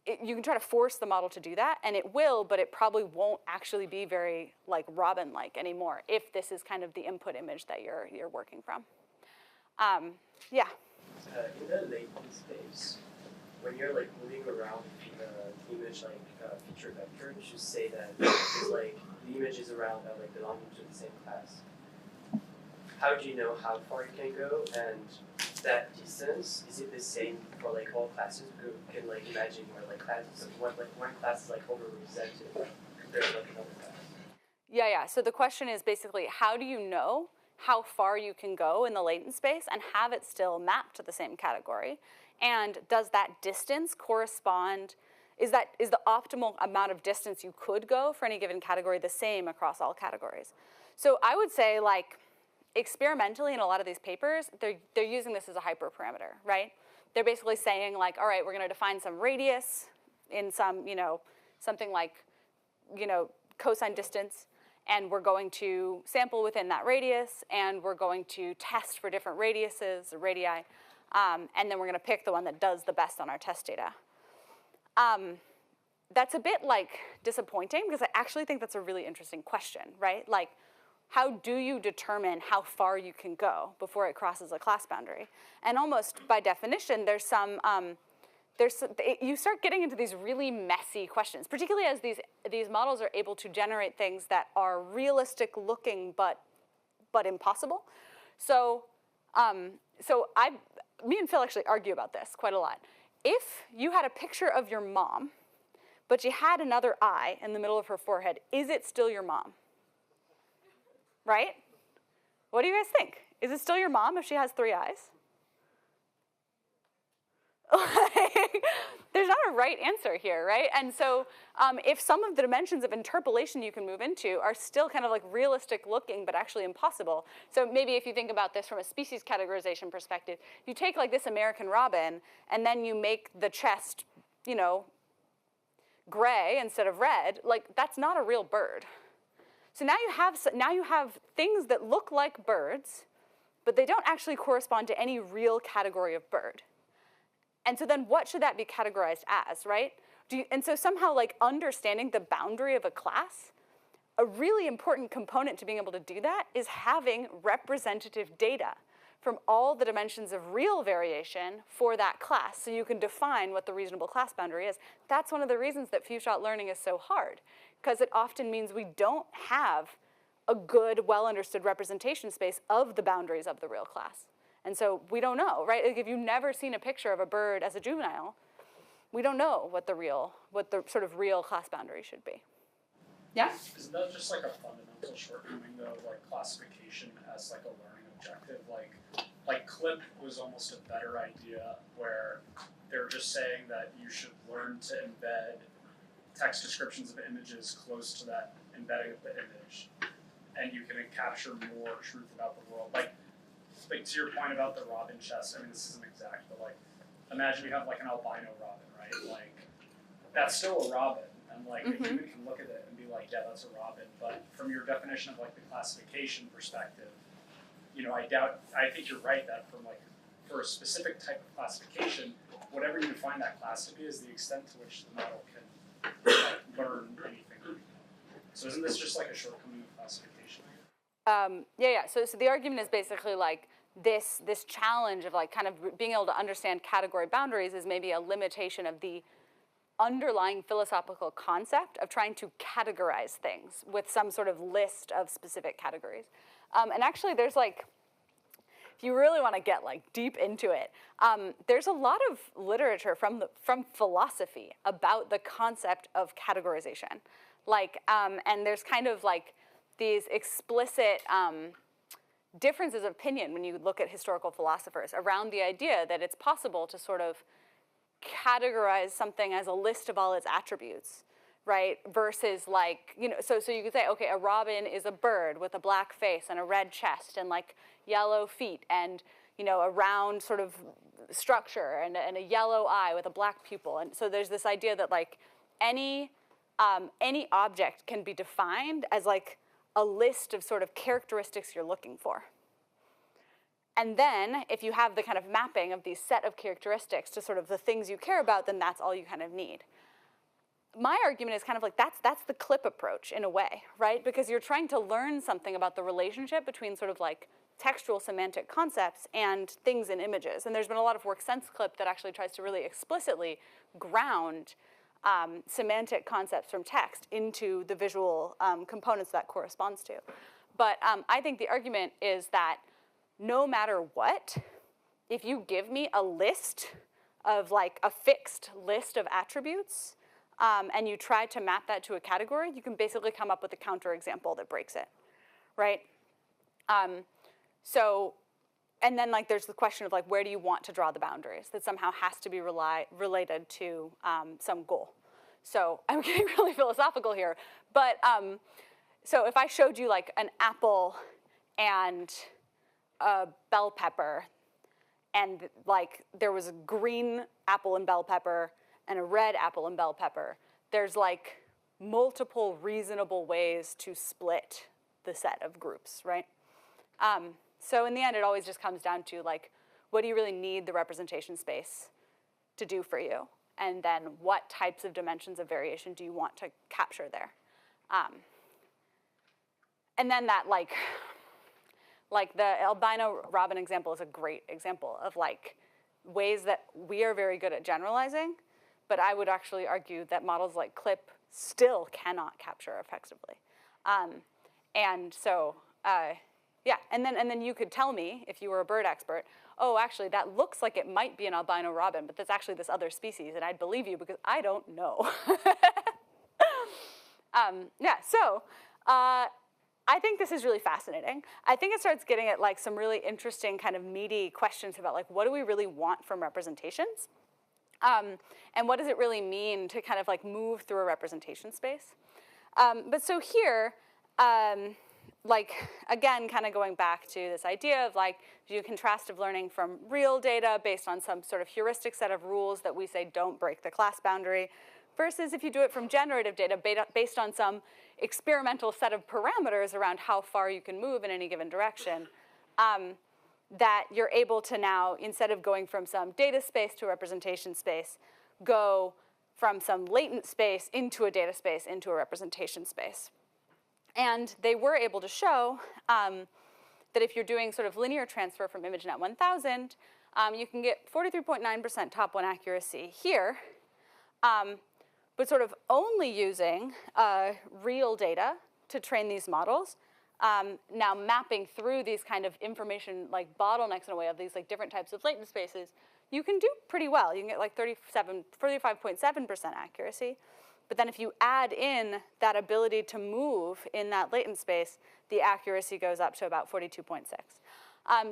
you can try to force the model to do that, and it will, but it probably won't actually be very like robin-like anymore if this is kind of the input image that you're working from. Yeah. In the latent space, when you're like moving around the image like feature vector, you should say that it's like the image is around like belonging to the same class. How do you know how far you can go, and that distance, is it the same for like all classes? You can like imagine where like classes, one class is like overrepresented compared to like another class. Yeah. So the question is basically, how do you know how far you can go in the latent space and have it still map to the same category? And does that distance correspond, is the optimal amount of distance you could go for any given category the same across all categories? So I would say, like, experimentally in a lot of these papers, they're using this as a hyperparameter, right? They're basically saying like, all right, we're gonna define some radius in some, you know, something like cosine distance, and we're going to sample within that radius, and we're going to test for different radiuses, or radii, and then we're going to pick the one that does the best on our test data. That's a bit like disappointing, because I actually think that's a really interesting question, right? Like, how do you determine how far you can go before it crosses a class boundary? And almost by definition, you start getting into these really messy questions, particularly as these models are able to generate things that are realistic looking but impossible. So me and Phil actually argue about this quite a lot. If you had a picture of your mom, but you had another eye in the middle of her forehead, is it still your mom? Right? What do you guys think? Is it still your mom if she has 3 eyes? There's not a right answer here, right? And so if some of the dimensions of interpolation you can move into are still kind of like realistic looking but actually impossible. So maybe if you think about this from a species categorization perspective, you take like this American robin and then you make the chest, gray instead of red, like that's not a real bird. So now you have things that look like birds, but they don't actually correspond to any real category of bird. And so then what should that be categorized as, right? And so somehow like understanding the boundary of a class, a really important component to being able to do that is having representative data from all the dimensions of real variation for that class, so you can define what the reasonable class boundary is. That's one of the reasons that few-shot learning is so hard, because it often means we don't have a good, well-understood representation space of the boundaries of the real class. And so we don't know, right? Like if you've never seen a picture of a bird as a juvenile, we don't know what the sort of real class boundary should be. Yeah? Isn't that just like a fundamental shortcoming though, of like classification as like a learning objective? Like CLIP was almost a better idea where they're just saying that you should learn to embed text descriptions of images close to that embedding of the image, and you can capture more truth about the world. Like to your point about the robin chest, I mean, this isn't exact, but like, imagine you have like an albino robin, right? Like, that's still a robin, and like, a human can look at it and be like, yeah, that's a robin, but from your definition of like the classification perspective, I think you're right that for a specific type of classification, whatever you define that class to be is the extent to which the model can like, learn anything. So isn't this just like a shortcoming of classification? Yeah. So the argument is basically like this challenge of like kind of being able to understand category boundaries is maybe a limitation of the underlying philosophical concept of trying to categorize things with some sort of list of specific categories. And actually there's like, if you really want to get like deep into it, there's a lot of literature from philosophy about the concept of categorization. Like, and there's kind of like these explicit differences of opinion when you look at historical philosophers around the idea that it's possible to sort of categorize something as a list of all its attributes, right? Versus like, so you could say, okay, a robin is a bird with a black face and a red chest and like yellow feet and, a round sort of structure and a yellow eye with a black pupil. And so there's this idea that like any object can be defined as like a list of sort of characteristics you're looking for. And then if you have the kind of mapping of these set of characteristics to sort of the things you care about, then that's all you kind of need. My argument is kind of like that's the CLIP approach in a way, right? Because you're trying to learn something about the relationship between sort of like textual semantic concepts and things in images. And there's been a lot of work since CLIP that actually tries to really explicitly ground semantic concepts from text into the visual components that corresponds to. But I think the argument is that no matter what, if you give me a list of like a fixed list of attributes and you try to map that to a category, you can basically come up with a counterexample that breaks it, right? And then like there's the question of like where do you want to draw the boundaries that somehow has to be related to some goal. So I'm getting really philosophical here, but so if I showed you like an apple and a bell pepper, and like there was a green apple and bell pepper and a red apple and bell pepper, there's like multiple reasonable ways to split the set of groups, right? So in the end, it always just comes down to like, what do you really need the representation space to do for you? And then what types of dimensions of variation do you want to capture there? And then that like the albino robin example is a great example of like ways that we are very good at generalizing, but I would actually argue that models like CLIP still cannot capture effectively. And so, yeah, and then you could tell me, if you were a bird expert, oh, actually, that looks like it might be an albino robin, but that's actually this other species, and I'd believe you because I don't know. Yeah, so I think this is really fascinating. I think it starts getting at like some really interesting kind of meaty questions about like, what do we really want from representations? And what does it really mean to kind of like move through a representation space? But so here, like, again, kind of going back to this idea of like, do contrastive learning from real data based on some sort of heuristic set of rules that we say don't break the class boundary, versus if you do it from generative data based on some experimental set of parameters around how far you can move in any given direction, that you're able to now, instead of going from some data space to a representation space, go from some latent space into a data space into a representation space. And they were able to show that if you're doing sort of linear transfer from ImageNet 1000, you can get 43.9% top one accuracy here, but sort of only using real data to train these models. Now mapping through these kind of information like bottlenecks in a way of these like different types of latent spaces, you can do pretty well. You can get like 35.7% accuracy. But then if you add in that ability to move in that latent space, the accuracy goes up to about 42.6.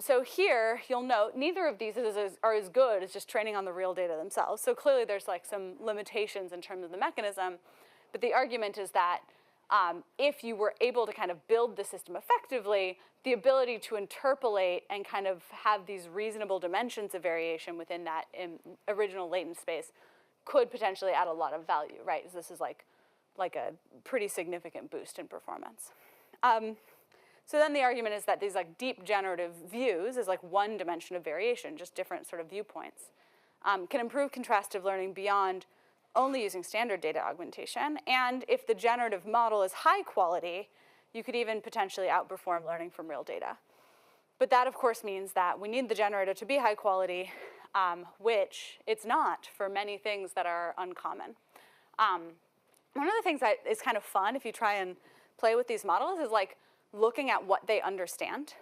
So here, you'll note, neither of these are as good as just training on the real data themselves. So clearly there's like some limitations in terms of the mechanism. But the argument is that if you were able to kind of build the system effectively, the ability to interpolate and kind of have these reasonable dimensions of variation within that original latent space could potentially add a lot of value, right? So this is like a pretty significant boost in performance. So then the argument is that these like deep generative views is like one dimension of variation, just different sort of viewpoints, can improve contrastive learning beyond only using standard data augmentation. And if the generative model is high quality, you could even potentially outperform learning from real data. But that, of course, means that we need the generator to be high quality, which it's not for many things that are uncommon. One of the things that is kind of fun if you try and play with these models is like looking at what they understand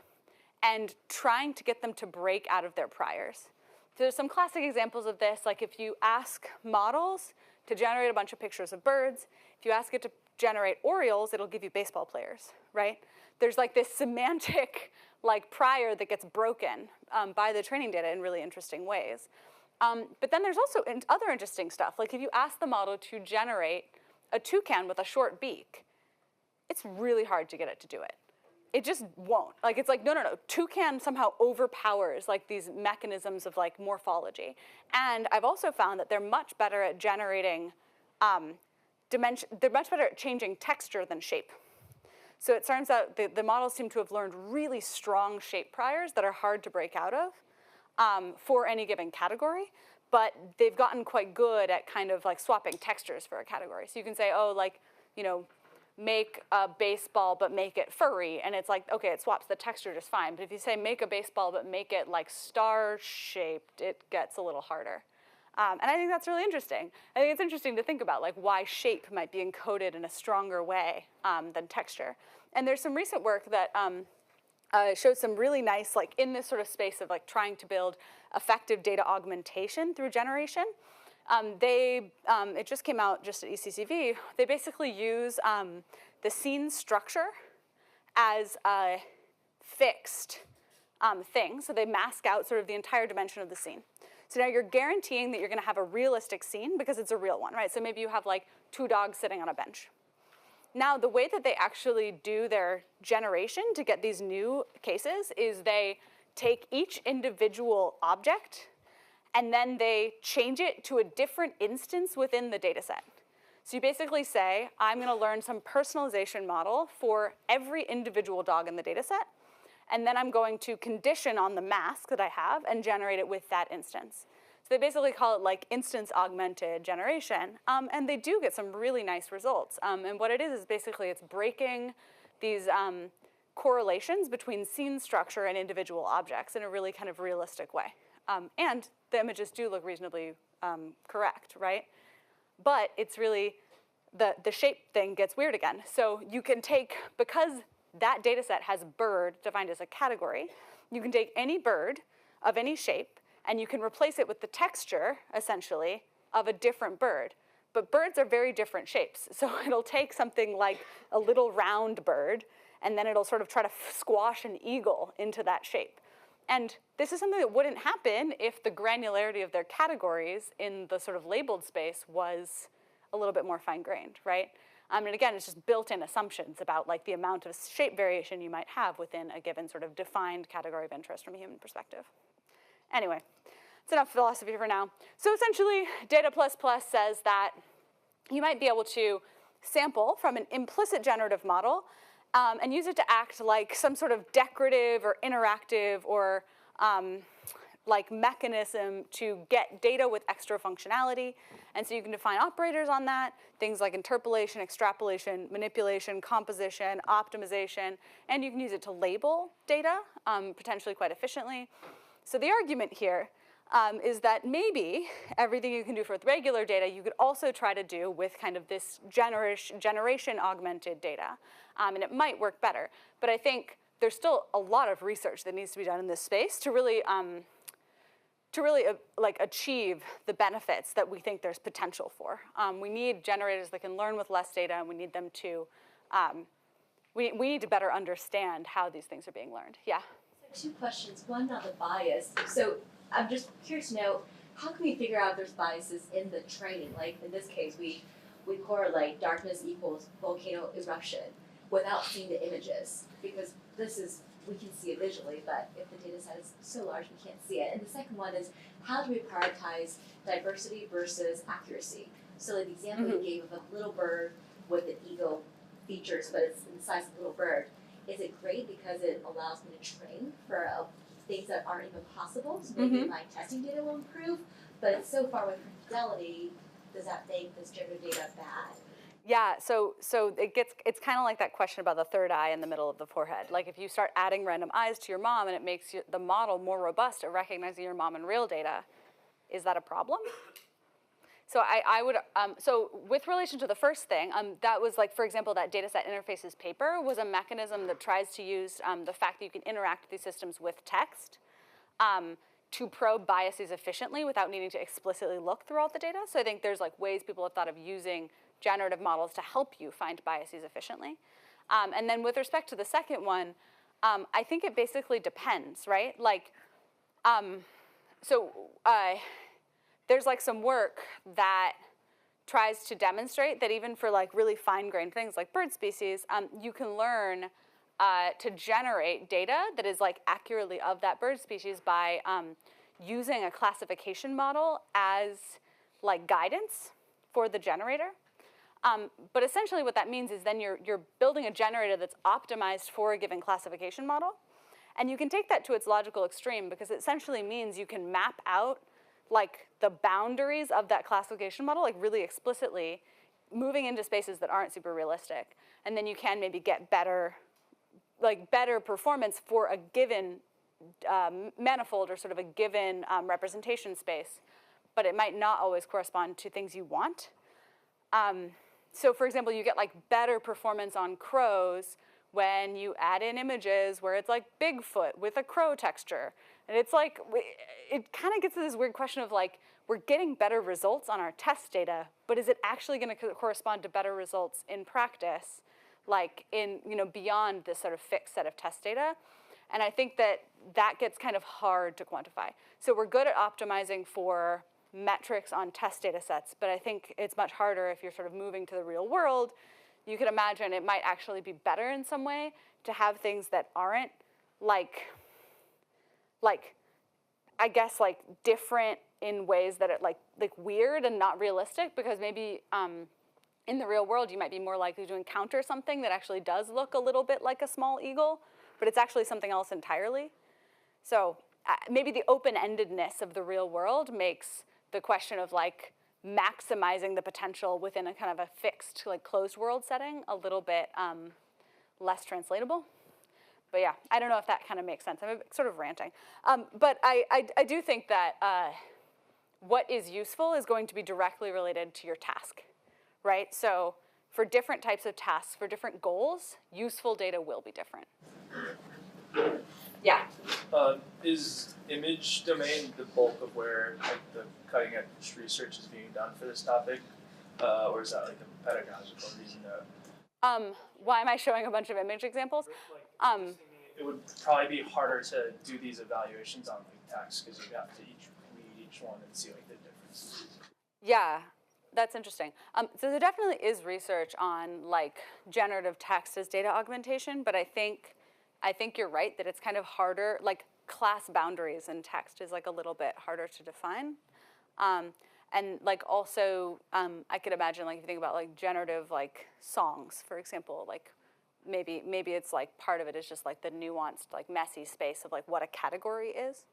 and trying to get them to break out of their priors. So there's some classic examples of this, like if you ask models to generate a bunch of pictures of birds, if you ask it to generate Orioles, it'll give you baseball players, right? There's like this semantic like prior that gets broken by the training data in really interesting ways. But then there's also other interesting stuff. Like if you ask the model to generate a toucan with a short beak, it's really hard to get it to do it. It just won't. Like it's like, no. Toucan somehow overpowers like these mechanisms of like morphology. And I've also found that they're much better at generating dimension, they're much better at changing texture than shape. So it turns out the models seem to have learned really strong shape priors that are hard to break out of for any given category, but they've gotten quite good at kind of like swapping textures for a category. So you can say, oh, like, you know, make a baseball but make it furry, and it's like, okay, it swaps the texture just fine. But if you say make a baseball but make it like star-shaped, it gets a little harder. And I think that's really interesting. I think it's interesting to think about like why shape might be encoded in a stronger way than texture. And there's some recent work that shows some really nice, like in this sort of space of like trying to build effective data augmentation through generation. It just came out just at ECCV. They basically use the scene structure as a fixed thing. So they mask out sort of the entire dimension of the scene. So now you're guaranteeing that you're going to have a realistic scene because it's a real one, right? So maybe you have like two dogs sitting on a bench. Now, the way that they actually do their generation to get these new cases is they take each individual object and then they change it to a different instance within the data set. So you basically say, I'm going to learn some personalization model for every individual dog in the data set, and then I'm going to condition on the mask that I have and generate it with that instance. So they basically call it like instance augmented generation, and they do get some really nice results. And what it is basically it's breaking these correlations between scene structure and individual objects in a really kind of realistic way. And the images do look reasonably correct, right? But it's really, the shape thing gets weird again. So you can take, because that data set has bird defined as a category, you can take any bird of any shape and you can replace it with the texture, essentially, of a different bird. But birds are very different shapes. So it'll take something like a little round bird, and then it'll sort of try to squash an eagle into that shape. And this is something that wouldn't happen if the granularity of their categories in the sort of labeled space was a little bit more fine-grained, right? And again, it's just built-in assumptions about like the amount of shape variation you might have within a given sort of defined category of interest from a human perspective. Anyway, it's enough philosophy for now. So essentially, Data++ says that you might be able to sample from an implicit generative model and use it to act like some sort of decorative or interactive or like mechanism to get data with extra functionality. And so you can define operators on that, things like interpolation, extrapolation, manipulation, composition, optimization, and you can use it to label data potentially quite efficiently. So the argument here is that maybe everything you can do with regular data, you could also try to do with kind of this generation augmented data. And it might work better. But I think there's still a lot of research that needs to be done in this space to really like achieve the benefits that we think there's potential for. We need generators that can learn with less data, and we need them to, we need to better understand how these things are being learned. Yeah? So 2 questions, one on the bias. So I'm just curious to know, how can we figure out there's biases in the training? Like in this case, we correlate darkness equals volcano eruption without seeing the images, because this is, we can see it visually, but if the data set is so large, we can't see it. And the second one is, how do we prioritize diversity versus accuracy? So like the example you gave of a little bird with an eagle features, but it's in the size of a little bird. Is it great because it allows me to train for things that aren't even possible? So maybe my testing data will improve, but it's so far away from fidelity. Does that make this generative data bad? Yeah, so it's kind of like that question about the third eye in the middle of the forehead. Like if you start adding random eyes to your mom and it makes the model more robust at recognizing your mom in real data, is that a problem? So I would, so with relation to the first thing, that was like, for example, that dataset interfaces paper was a mechanism that tries to use the fact that you can interact with these systems with text to probe biases efficiently without needing to explicitly look through all the data. So I think there's like ways people have thought of using generative models to help you find biases efficiently. And then with respect to the second one, I think it basically depends, right? Like, there's like some work that tries to demonstrate that even for like really fine-grained things like bird species, you can learn to generate data that is like accurately of that bird species by using a classification model as like guidance for the generator. But essentially what that means is then you're building a generator that's optimized for a given classification model. And you can take that to its logical extreme because it essentially means you can map out like the boundaries of that classification model like really explicitly, moving into spaces that aren't super realistic. And then you can maybe get better performance for a given manifold or sort of a given representation space, but it might not always correspond to things you want. So for example, you get like better performance on crows when you add in images where it's like Bigfoot with a crow texture. And it's like, it kind of gets to this weird question of like, we're getting better results on our test data, but is it actually going to correspond to better results in practice, like in, beyond this sort of fixed set of test data? And I think that gets kind of hard to quantify. So we're good at optimizing for metrics on test data sets, but I think it's much harder if you're sort of moving to the real world. You could imagine it might actually be better in some way to have things that aren't like I guess like different in ways that are like weird and not realistic, because maybe in the real world, you might be more likely to encounter something that actually does look a little bit like a small eagle, but it's actually something else entirely. So maybe the open-endedness of the real world makes the question of like maximizing the potential within a kind of a fixed, like closed world setting a little bit less translatable. But yeah, I don't know if that kind of makes sense. I'm sort of ranting. But I do think that what is useful is going to be directly related to your task, right? So for different types of tasks, for different goals, useful data will be different. Yeah? Is image domain the bulk of where like the cutting edge research is being done for this topic? Or is that like a pedagogical reason to? Why am I showing a bunch of image examples? It would probably be harder to do these evaluations on like text because you'd have to read each one and see like the differences. Yeah, that's interesting. So there definitely is research on like generative text as data augmentation, but I think you're right that it's kind of harder, like class boundaries in text is like a little bit harder to define. And like also, I could imagine like if you think about like generative like songs, for example, like maybe it's like part of it is just like the nuanced, like messy space of like what a category is.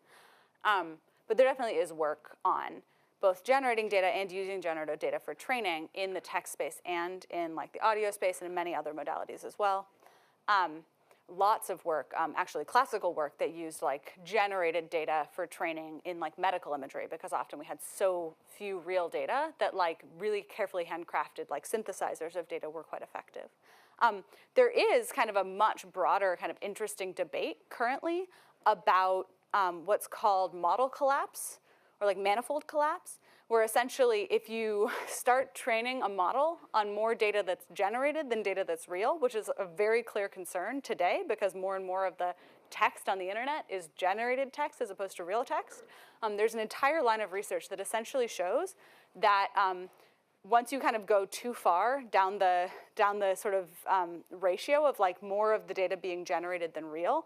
But there definitely is work on both generating data and using generative data for training in the text space and in like the audio space and in many other modalities as well. Lots of work, actually classical work that used like generated data for training in like medical imagery because often we had so few real data that like really carefully handcrafted like synthesizers of data were quite effective. There is kind of a much broader kind of interesting debate currently about what's called model collapse or like manifold collapse, where essentially if you start training a model on more data that's generated than data that's real, which is a very clear concern today because more and more of the text on the internet is generated text as opposed to real text, there's an entire line of research that essentially shows that once you kind of go too far down the sort of ratio of like more of the data being generated than real,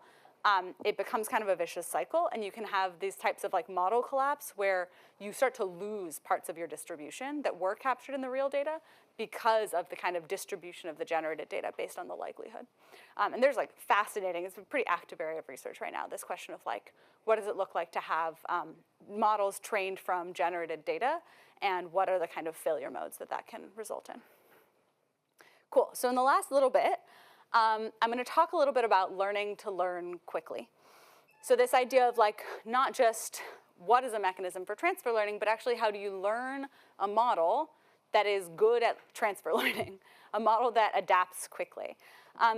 it becomes kind of a vicious cycle, and you can have these types of like model collapse where you start to lose parts of your distribution that were captured in the real data because of the kind of distribution of the generated data based on the likelihood. And there's like fascinating, it's a pretty active area of research right now, this question of like, what does it look like to have models trained from generated data, and what are the kind of failure modes that can result in. Cool, so in the last little bit, I'm gonna talk a little bit about learning to learn quickly. So this idea of like, not just what is a mechanism for transfer learning, but actually how do you learn a model that is good at transfer learning, a model that adapts quickly.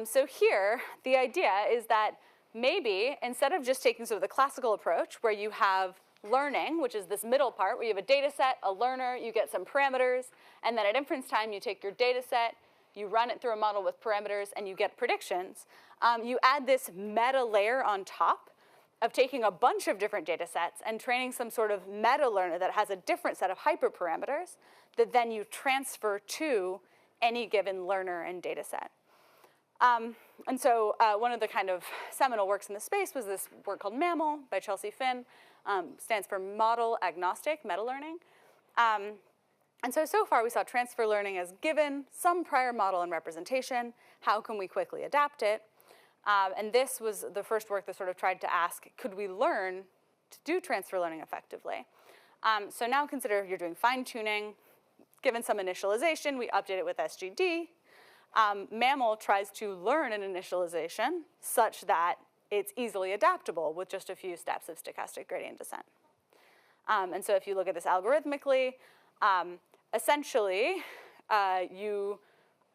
So here, the idea is that maybe instead of just taking sort of the classical approach where you have learning, which is this middle part where you have a data set, a learner, you get some parameters, and then at inference time you take your data set, you run it through a model with parameters, and you get predictions. You add this meta layer on top of taking a bunch of different data sets and training some sort of meta learner that has a different set of hyperparameters that then you transfer to any given learner and data set. And so one of the kind of seminal works in this space was this work called MAMML by Chelsea Finn, stands for Model Agnostic Meta Learning. And so far we saw transfer learning as given some prior model and representation. How can we quickly adapt it? And this was the first work that sort of tried to ask, could we learn to do transfer learning effectively? So now consider you're doing fine tuning. Given some initialization, we update it with SGD. MAMML tries to learn an initialization such that it's easily adaptable with just a few steps of stochastic gradient descent. And so if you look at this algorithmically, essentially, you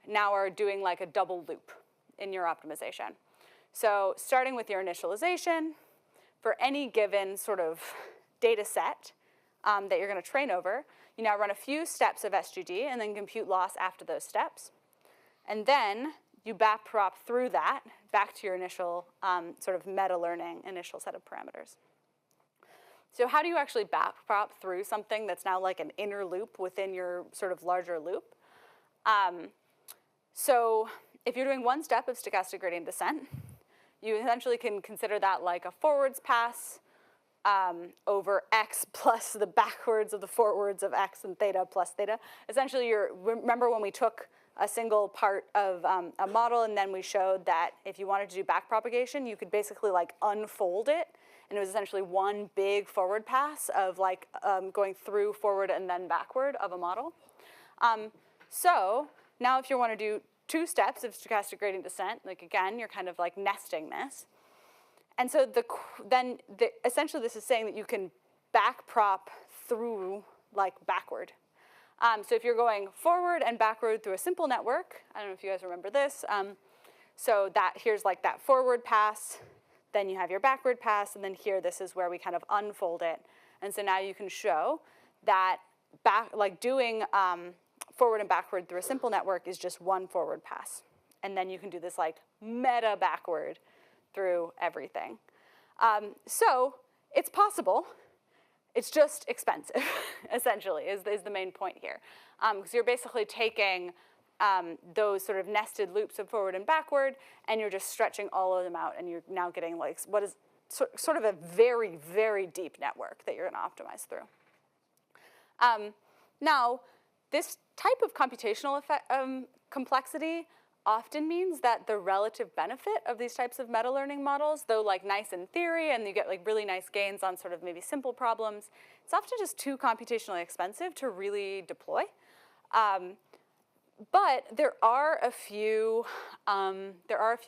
now are doing like a double loop in your optimization. So starting with your initialization, for any given sort of data set that you're going to train over, you now run a few steps of SGD and then compute loss after those steps. And then you backprop through that back to your initial sort of meta-learning initial set of parameters. So how do you actually backprop through something that's now like an inner loop within your sort of larger loop? So if you're doing one step of stochastic gradient descent, you essentially can consider that like a forwards pass over x plus the backwards of the forwards of x and theta plus theta. Essentially, remember when we took a single part of a model and then we showed that if you wanted to do backpropagation, you could basically like unfold it, and it was essentially one big forward pass of like going through forward and then backward of a model. So now if you want to do 2 steps of stochastic gradient descent, like again, you're kind of like nesting this. And so essentially this is saying that you can backprop through like backward. So if you're going forward and backward through a simple network, I don't know if you guys remember this, so here's like that forward pass, then you have your backward pass, and then here this is where we kind of unfold it. And so now you can show that doing forward and backward through a simple network is just one forward pass. And then you can do this like meta backward through everything. So it's possible. It's just expensive, essentially, is the main point here. Because you're basically taking those sort of nested loops of forward and backward, and you're just stretching all of them out, and you're now getting like what is sort of a very, very deep network that you're going to optimize through. Now, this type of computational complexity often means that the relative benefit of these types of meta-learning models, though like nice in theory and you get like really nice gains on sort of maybe simple problems, it's often just too computationally expensive to really deploy. But there are a few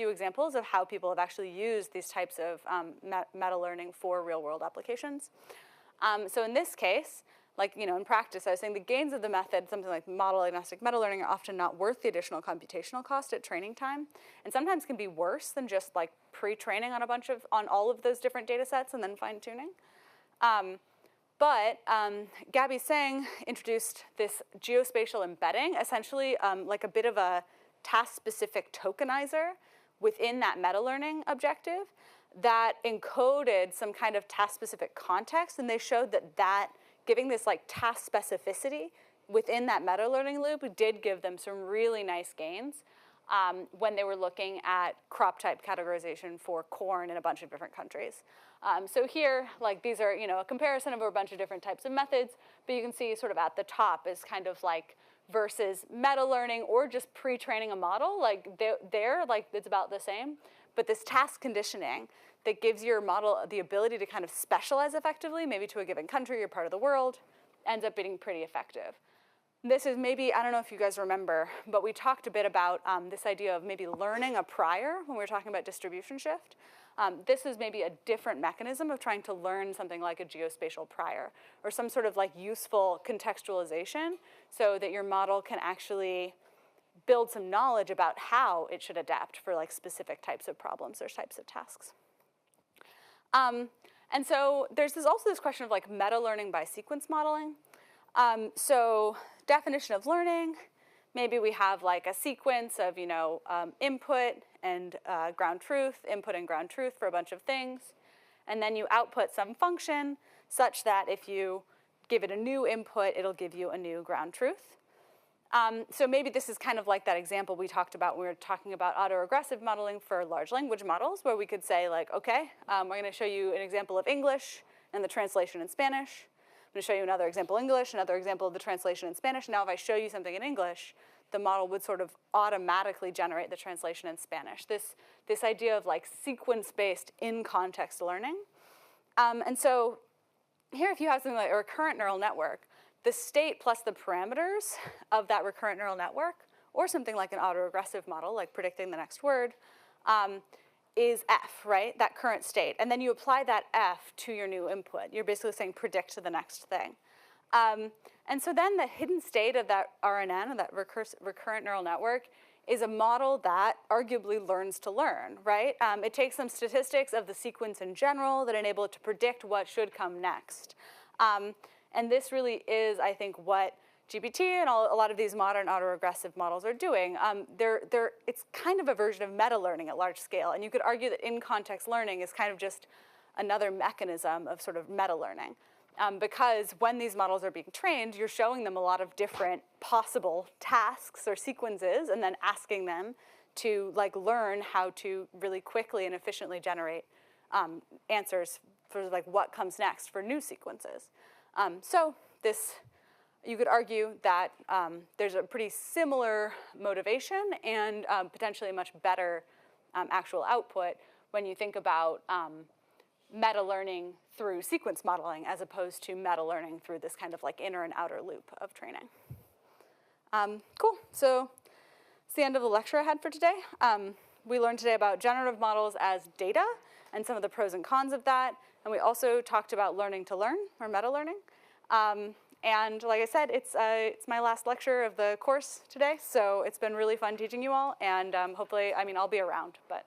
examples of how people have actually used these types of meta-learning for real-world applications. So in this case, like, in practice, I was saying the gains of the method, something like model-agnostic meta-learning, are often not worth the additional computational cost at training time, and sometimes can be worse than just like pre-training on all of those different data sets and then fine-tuning. But Gabby Sang introduced this geospatial embedding, essentially like a bit of a task-specific tokenizer within that meta-learning objective that encoded some kind of task-specific context, and they showed that giving this like task specificity within that meta-learning loop did give them some really nice gains when they were looking at crop type categorization for corn in a bunch of different countries. So here, like these are, a comparison of a bunch of different types of methods, but you can see sort of at the top is kind of like versus meta-learning or just pre-training a model, like they're like it's about the same, but this task conditioning that gives your model the ability to kind of specialize effectively, maybe to a given country or part of the world, ends up being pretty effective. This is maybe, I don't know if you guys remember, but we talked a bit about this idea of maybe learning a prior when we were talking about distribution shift. This is maybe a different mechanism of trying to learn something like a geospatial prior, or some sort of like useful contextualization so that your model can actually build some knowledge about how it should adapt for like specific types of problems or types of tasks. And so there's also this question of like meta-learning by sequence modeling. So definition of learning, maybe we have like a sequence of, input and ground truth, input and ground truth for a bunch of things. And then you output some function such that if you give it a new input, it'll give you a new ground truth. So maybe this is kind of like that example we talked about when we were talking about autoregressive modeling for large language models, where we could say like, okay, we're going to show you an example of English and the translation in Spanish. I'm going to show you another example English, another example of the translation in Spanish. Now if I show you something in English, the model would sort of automatically generate the translation in Spanish. This idea of like sequence-based in-context learning. And so here if you have something like a recurrent neural network, the state plus the parameters of that recurrent neural network, or something like an autoregressive model, like predicting the next word, is f, right? That current state. And then you apply that f to your new input. You're basically saying predict to the next thing. And so then the hidden state of that RNN, of that recurrent neural network, is a model that arguably learns to learn, right? It takes some statistics of the sequence in general that enable it to predict what should come next. And this really is, I think, what GPT and a lot of these modern autoregressive models are doing. It's kind of a version of meta-learning at large scale. And you could argue that in-context learning is kind of just another mechanism of sort of meta-learning. Because when these models are being trained, you're showing them a lot of different possible tasks or sequences and then asking them to like learn how to really quickly and efficiently generate answers for like what comes next for new sequences. So this, you could argue that there's a pretty similar motivation and potentially a much better actual output when you think about meta-learning through sequence modeling as opposed to meta-learning through this kind of like inner and outer loop of training. Cool, so it's the end of the lecture I had for today. We learned today about generative models as data and some of the pros and cons of that. And we also talked about learning to learn, or meta-learning. And like I said, it's my last lecture of the course today, so it's been really fun teaching you all, and hopefully, I mean, I'll be around, but